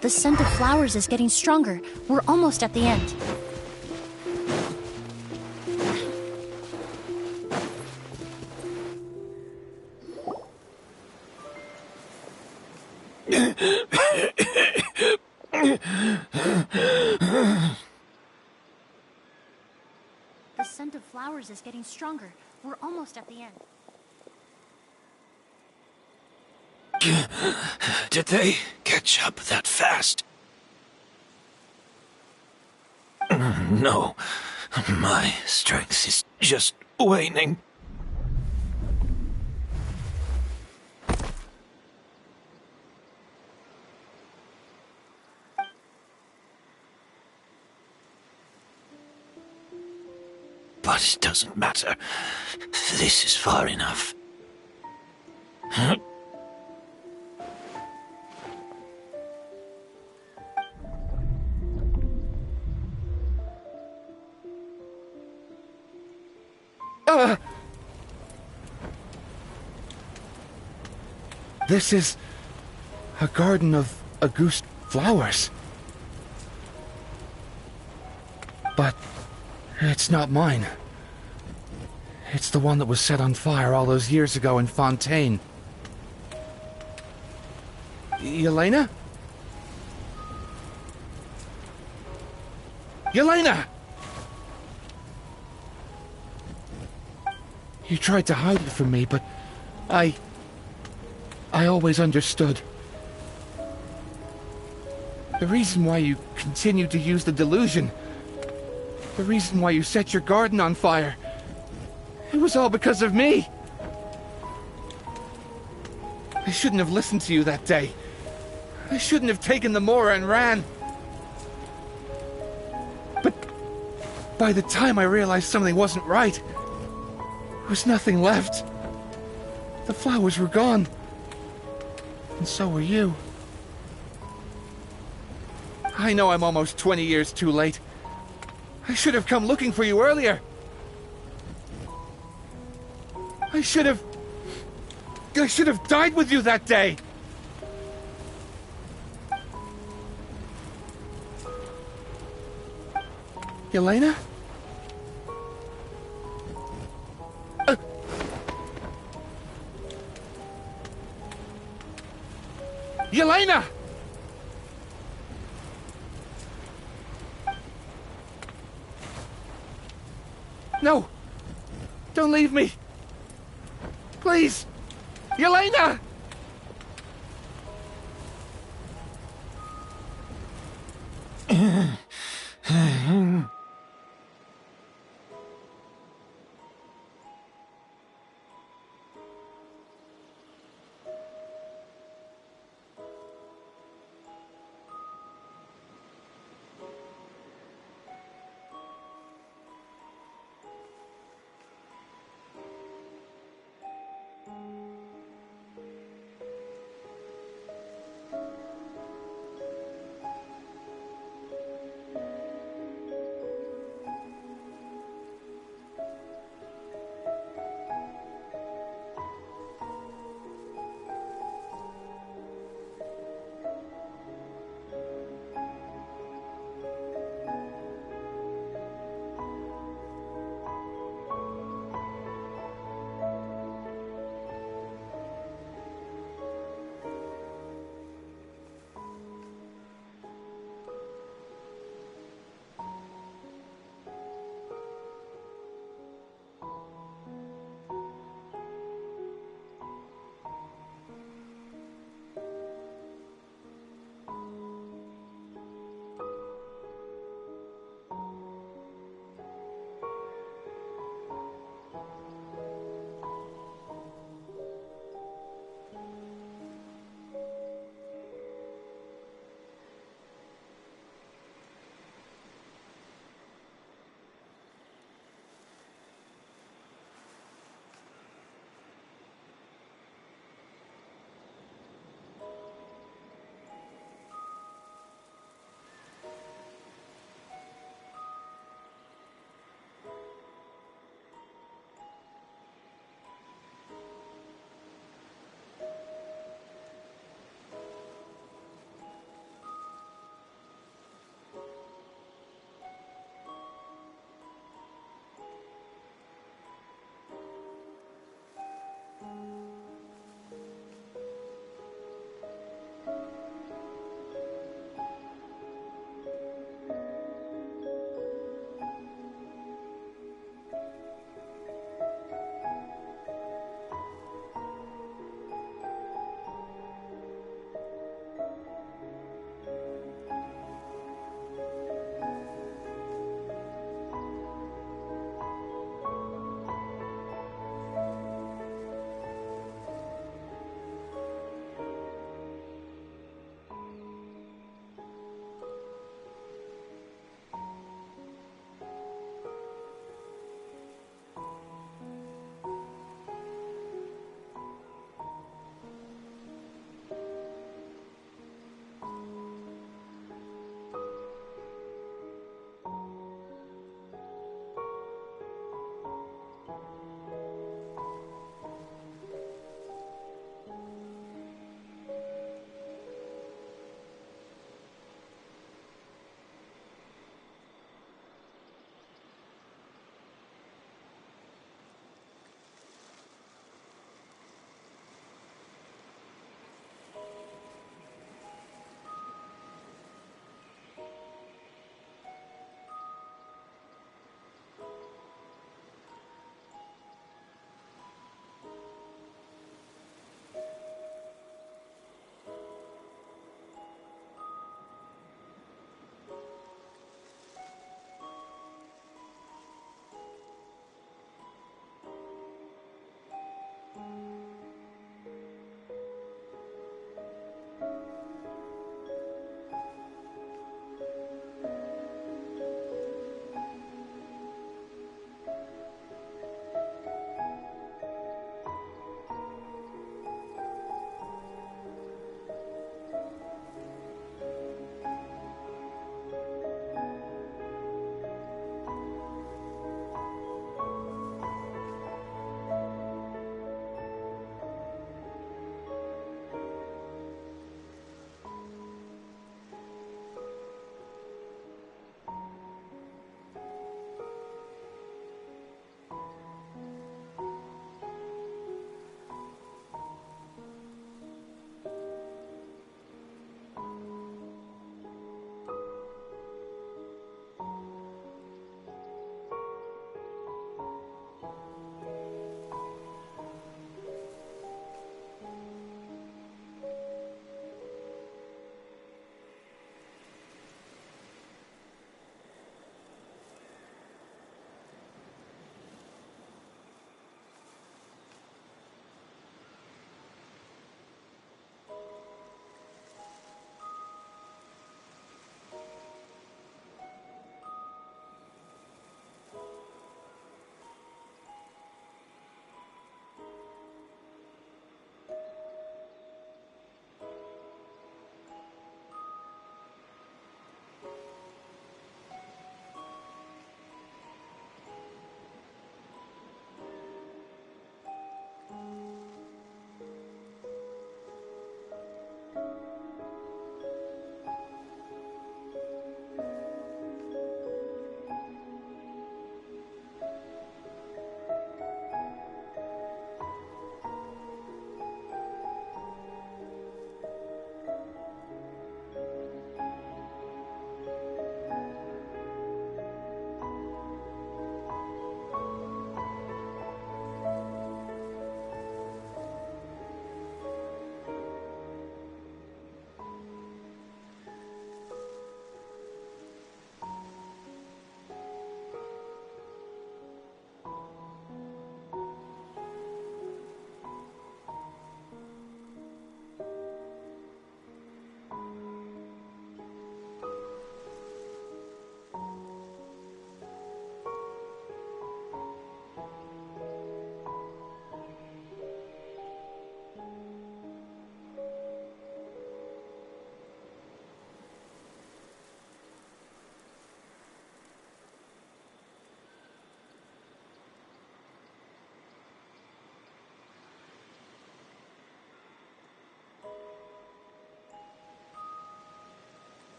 [SPEAKER 2] The scent of flowers is getting stronger. We're almost at the end. The scent of flowers is getting stronger. We're almost at the end.
[SPEAKER 7] Did they catch up that fast? No. My strength is just waning. But it doesn't matter. This is far enough.
[SPEAKER 15] This is a garden of Auguste flowers. But it's not mine. It's the one that was set on fire all those years ago in Fontaine. Yelena? Yelena! You tried to hide it from me, but I always understood. The reason why you continued to use the delusion, the reason why you set your garden on fire, it was all because of me. I shouldn't have listened to you that day. I shouldn't have taken the Mora and ran. But by the time I realized something wasn't right, there was nothing left. The flowers were gone. And so were you. I know I'm almost 20 years too late. I should have come looking for you earlier. I should have died with you that day. Yelena? Yelena! No! Don't leave me! Please! Yelena!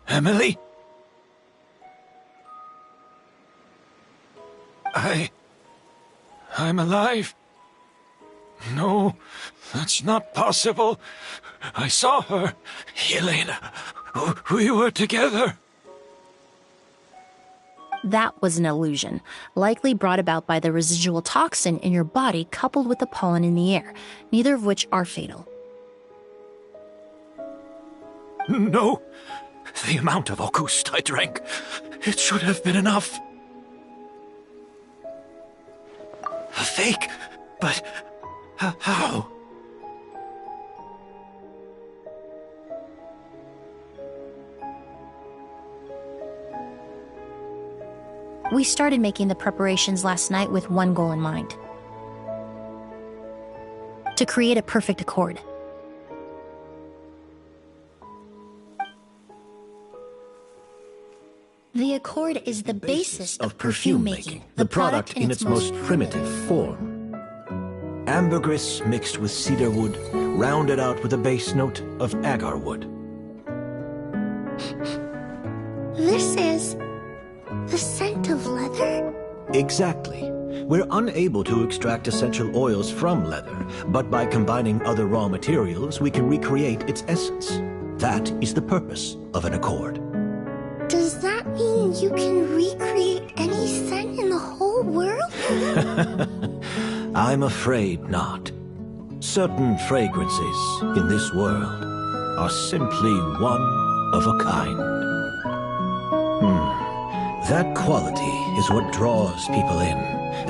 [SPEAKER 7] Emily? I'm alive. No, that's not possible. I saw her. Yelena. We were together.
[SPEAKER 2] That was an illusion, likely brought about by the residual toxin in your body coupled with the pollen in the air, neither of which are fatal.
[SPEAKER 7] No. The amount of August I drank, it should have been enough. A fake? But how?
[SPEAKER 2] We started making the preparations last night with one goal in mind. To create a perfect accord. The accord is the basis of perfume making,
[SPEAKER 7] the product in its most primitive form. Ambergris mixed with cedarwood, rounded out with a base note of agarwood.
[SPEAKER 1] This is the scent of leather?
[SPEAKER 7] Exactly. We're unable to extract essential oils from leather, but by combining other raw materials, we can recreate its essence. That is the purpose of an accord.
[SPEAKER 1] Does that mean you can recreate any scent in the whole world?
[SPEAKER 7] I'm afraid not. Certain fragrances in this world are simply one of a kind. That quality is what draws people in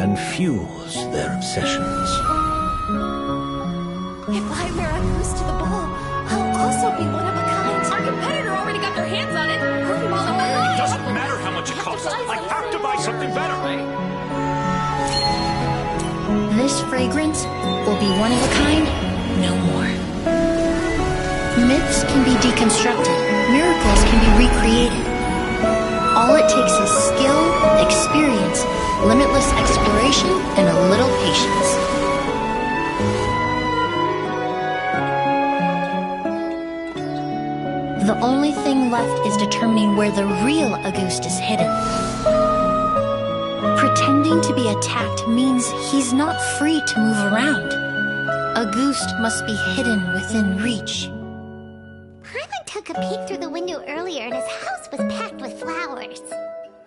[SPEAKER 7] and fuels their obsessions.
[SPEAKER 13] If I wear a goose to the ball, I'll also be one of a kind. Our competitor already got their hands on it.
[SPEAKER 7] It doesn't matter how much it costs. I have to buy something better.
[SPEAKER 2] This fragrance will be one of a kind, no more. Myths can be deconstructed, miracles can be recreated. All it takes is skill, experience, limitless exploration, and a little patience. The only thing left is determining where the real Auguste is hidden. Pretending to be attacked means he's not free to move around. Auguste must be hidden within reach.
[SPEAKER 1] Paimon took a peek through the window earlier and his house was packed with flowers.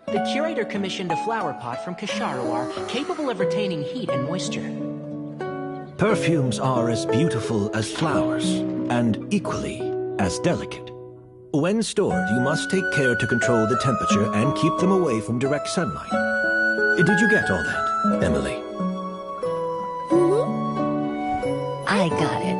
[SPEAKER 5] The curator commissioned a flower pot from Kasharawar, capable of retaining heat and moisture.
[SPEAKER 7] Perfumes are as beautiful as flowers, and equally as delicate. When stored, you must take care to control the temperature and keep them away from direct sunlight. Did you get all that, Emily?
[SPEAKER 2] I got it.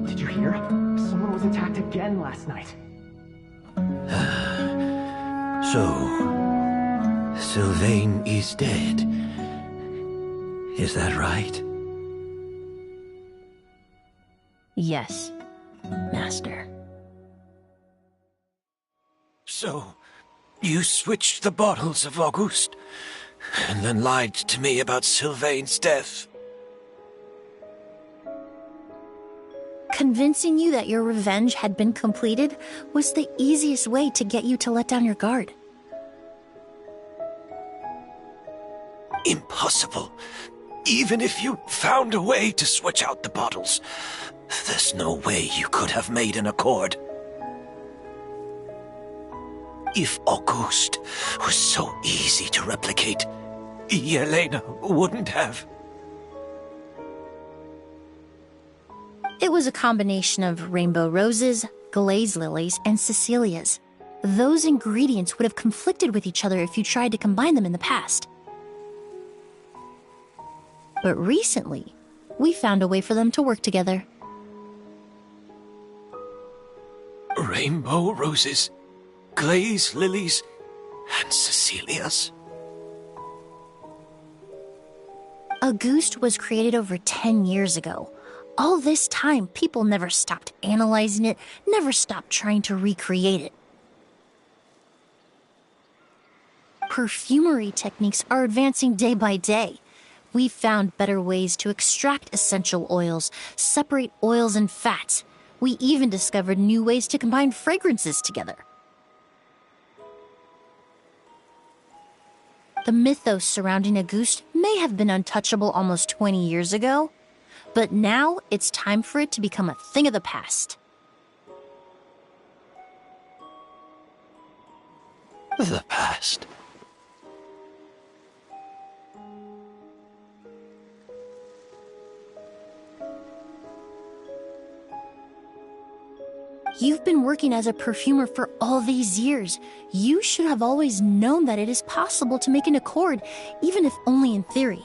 [SPEAKER 8] Did you hear? Someone was attacked again last night.
[SPEAKER 7] So, Sylvain is dead. Is that right?
[SPEAKER 2] Yes, Master.
[SPEAKER 7] So, you switched the bottles of Auguste, and then lied to me about Sylvain's death.
[SPEAKER 2] Convincing you that your revenge had been completed was the easiest way to get you to let down your guard.
[SPEAKER 7] Impossible. Even if you found a way to switch out the bottles, there's no way you could have made an accord. If Auguste was so easy to replicate, Yelena wouldn't have.
[SPEAKER 2] It was a combination of rainbow roses, glaze lilies, and Cecilias. Those ingredients would have conflicted with each other if you tried to combine them in the past. But recently, we found a way for them to work together.
[SPEAKER 7] Rainbow roses, glaze lilies, and Cecilias.
[SPEAKER 2] Auguste was created over 10 years ago. All this time, people never stopped analyzing it, never stopped trying to recreate it. Perfumery techniques are advancing day by day. We've found better ways to extract essential oils, separate oils and fats. We even discovered new ways to combine fragrances together. The mythos surrounding Auguste may have been untouchable almost 20 years ago, but now it's time for it to become a thing of the past.
[SPEAKER 7] The past.
[SPEAKER 2] You've been working as a perfumer for all these years. You should have always known that it is possible to make an accord, even if only in theory.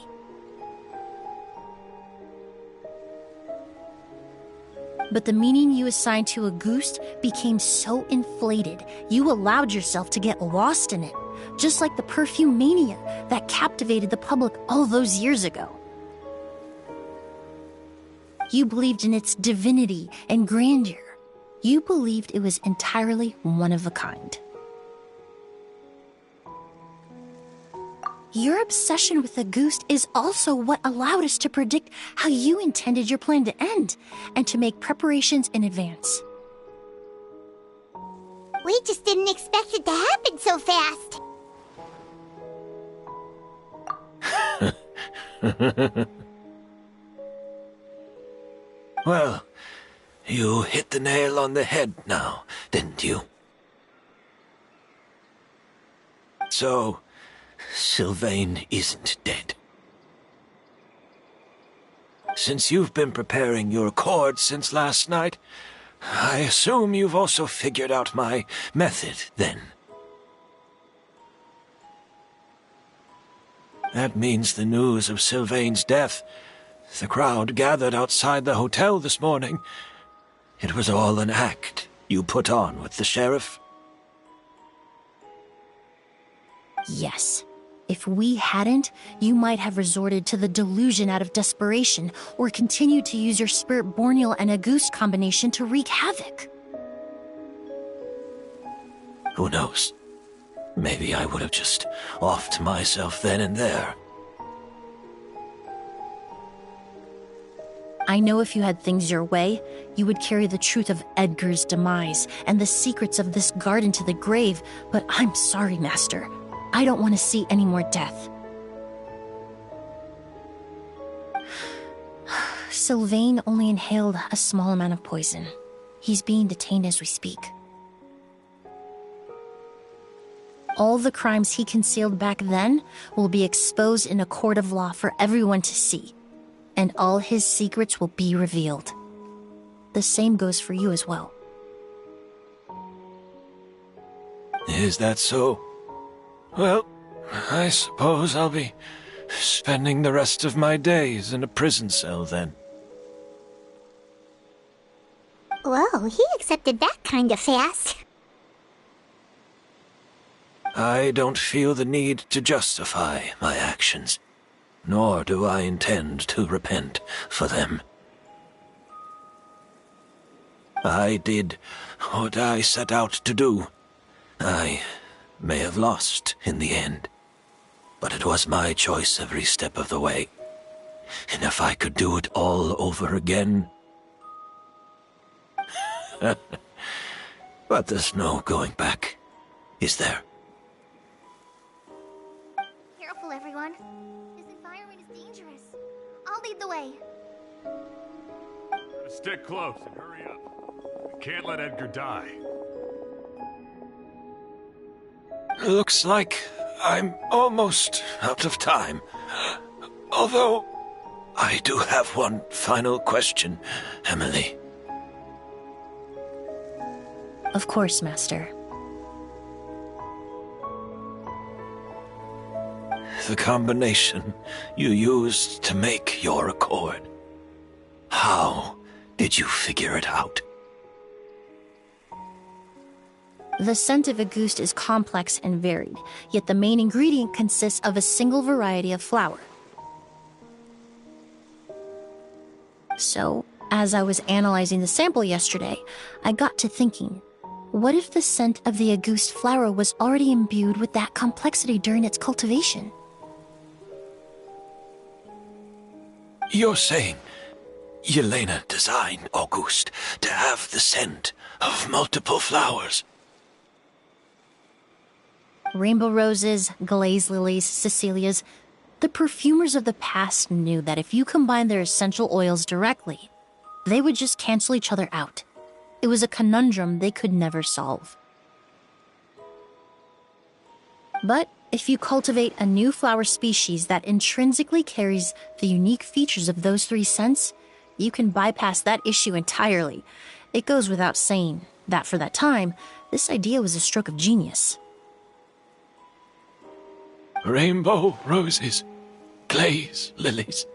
[SPEAKER 2] But the meaning you assigned to Auguste became so inflated, you allowed yourself to get lost in it, just like the perfume mania that captivated the public all those years ago. You believed in its divinity and grandeur. You believed it was entirely one of a kind. Your obsession with Auguste is also what allowed us to predict how you intended your plan to end, and to make preparations in advance.
[SPEAKER 1] We just didn't expect it to happen so fast.
[SPEAKER 7] Well, you hit the nail on the head now, didn't you? So, Sylvain isn't dead. Since you've been preparing your accord since last night, I assume you've also figured out my method, then. That means the news of Sylvain's death. The crowd gathered outside the hotel this morning. It was all an act you put on with the sheriff?
[SPEAKER 2] Yes. If we hadn't, you might have resorted to the delusion out of desperation, or continued to use your Spirit Borneal and Auguste combination to wreak havoc.
[SPEAKER 7] Who knows? Maybe I would have just offed myself then and there.
[SPEAKER 2] I know if you had things your way, you would carry the truth of Edgar's demise and the secrets of this garden to the grave, but I'm sorry, Master. I don't want to see any more death. Sylvain only inhaled a small amount of poison. He's being detained as we speak. All the crimes he concealed back then will be exposed in a court of law for everyone to see, and all his secrets will be revealed. The same goes for you as well.
[SPEAKER 7] Is that so? Well, I suppose I'll be spending the rest of my days in a prison cell then.
[SPEAKER 1] Whoa, he accepted that kind of fast.
[SPEAKER 7] I don't feel the need to justify my actions, nor do I intend to repent for them. I did what I set out to do. I may have lost in the end, but it was my choice every step of the way. And if I could do it all over again... But there's no going back, is there?
[SPEAKER 11] Careful, everyone. This environment is dangerous. I'll lead the way.
[SPEAKER 16] Stick close and hurry up. We can't let Edgar die.
[SPEAKER 7] Looks like I'm almost out of time. Although, I do have one final question, Emily.
[SPEAKER 2] Of course, Master.
[SPEAKER 7] The combination you used to make your accord. How did you figure it out?
[SPEAKER 2] The scent of Auguste is complex and varied, yet the main ingredient consists of a single variety of flower. So, As I was analyzing the sample yesterday, I got to thinking, what if the scent of the Auguste flower was already imbued with that complexity during its cultivation?
[SPEAKER 7] You're saying Yelena designed Auguste to have the scent of multiple flowers?
[SPEAKER 2] Rainbow roses, glaze lilies, Cecilias. The perfumers of the past knew that if you combined their essential oils directly, they would just cancel each other out. It was a conundrum they could never solve. But if you cultivate a new flower species that intrinsically carries the unique features of those three scents, you can bypass that issue entirely. It goes without saying that for that time, this idea was a stroke of genius.
[SPEAKER 7] Rainbow roses, glaze lilies,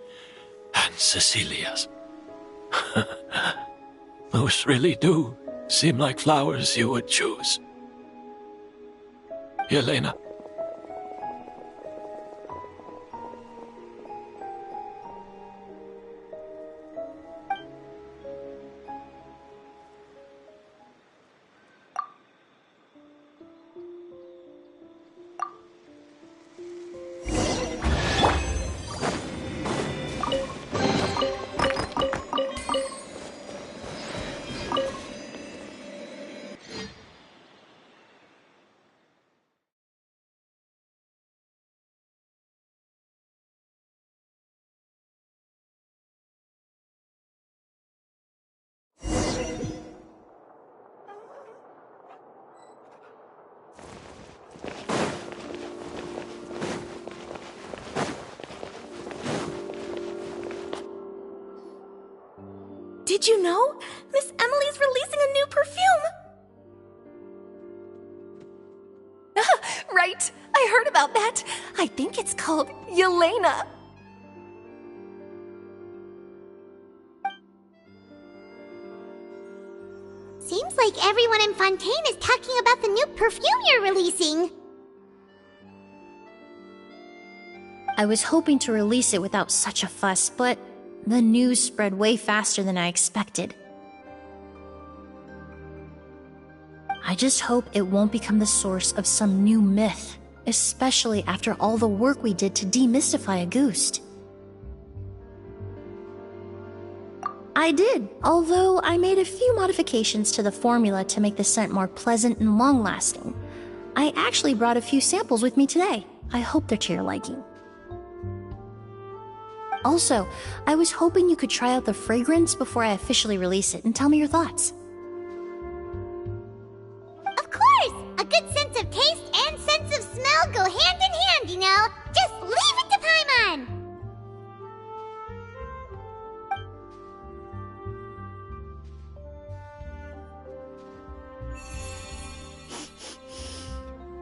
[SPEAKER 7] and Cecilias. Those really do seem like flowers you would choose. Yelena.
[SPEAKER 9] Did you know? Miss Emily's releasing a new perfume! Right, I heard about that. I think it's called Yelena.
[SPEAKER 1] Seems like everyone in Fontaine is talking about the new perfume you're releasing.
[SPEAKER 2] I was hoping to release it without such a fuss, but the news spread way faster than I expected. I just hope it won't become the source of some new myth, especially after all the work we did to demystify Auguste. I did, although I made a few modifications to the formula to make the scent more pleasant and long-lasting. I actually brought a few samples with me today. I hope they're to your liking. Also, I was hoping you could try out the fragrance before I officially release it and tell me your thoughts.
[SPEAKER 1] Of course! A good sense of taste and sense of smell go hand in hand, you know? Just leave it to Paimon!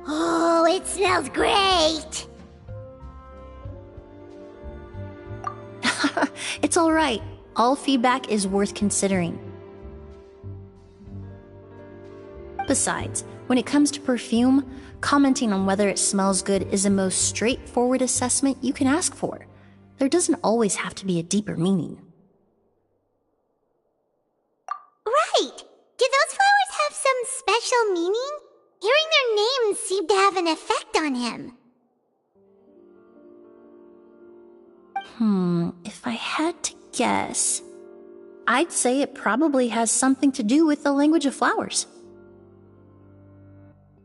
[SPEAKER 1] Oh, it smells great!
[SPEAKER 2] It's all right. All feedback is worth considering. Besides, when it comes to perfume, commenting on whether it smells good is the most straightforward assessment you can ask for. There doesn't always have to be a deeper meaning.
[SPEAKER 1] Right! Do those flowers have some special meaning? Hearing their names seemed to have an effect on him.
[SPEAKER 2] If I had to guess, I'd say it probably has something to do with the language of flowers.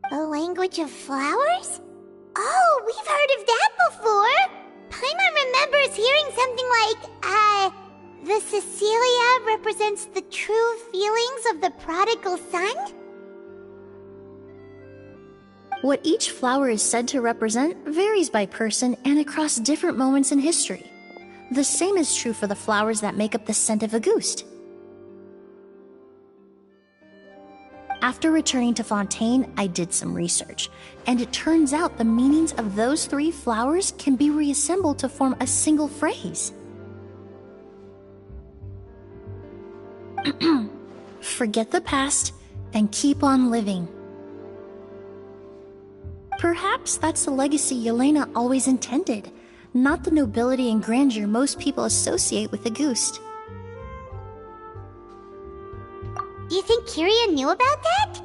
[SPEAKER 1] The language of flowers? Oh, we've heard of that before! Paimon remembers hearing something like, the Cecilia represents the true feelings of the prodigal son?
[SPEAKER 2] What each flower is said to represent varies by person and across different moments in history. The same is true for the flowers that make up the scent of Auguste. After returning to Fontaine, I did some research, and it turns out the meanings of those three flowers can be reassembled to form a single phrase. Forget the past and keep on living. Perhaps that's the legacy Yelena always intended, not the nobility and grandeur most people associate with Auguste.
[SPEAKER 1] Kyria knew about that?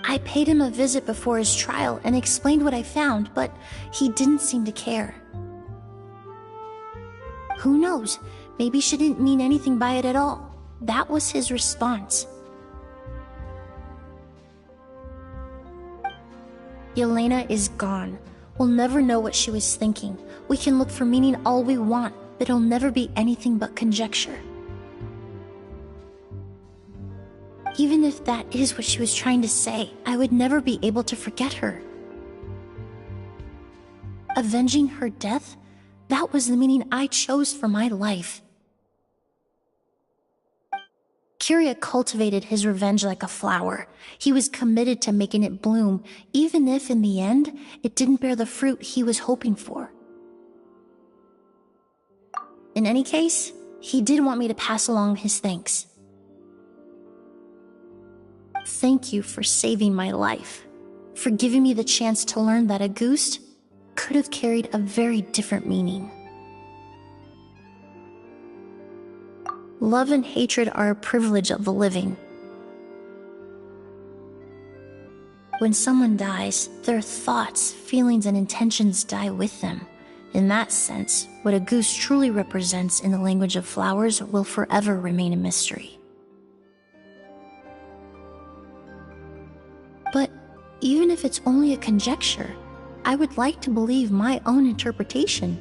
[SPEAKER 2] I paid him a visit before his trial and explained what I found, but he didn't seem to care. Who knows? Maybe she didn't mean anything by it at all. That was his response. Yelena is gone. We'll never know what she was thinking. We can look for meaning all we want, but it'll never be anything but conjecture. Even if that is what she was trying to say, I would never be able to forget her. Avenging her death? That was the meaning I chose for my life. Kyria cultivated his revenge like a flower. He was committed to making it bloom, even if in the end, it didn't bear the fruit he was hoping for. In any case, he did want me to pass along his thanks. Thank you for saving my life, for giving me the chance to learn that a goose could have carried a very different meaning. Love and hatred are a privilege of the living. When someone dies, their thoughts, feelings, and intentions die with them. In that sense, what a goose truly represents in the language of flowers will forever remain a mystery. But even if it's only a conjecture, I would like to believe my own interpretation.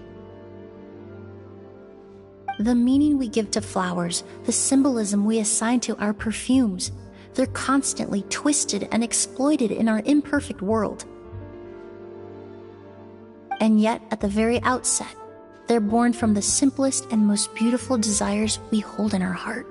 [SPEAKER 2] The meaning we give to flowers, the symbolism we assign to our perfumes, they're constantly twisted and exploited in our imperfect world. And yet, at the very outset, they're born from the simplest and most beautiful desires we hold in our heart.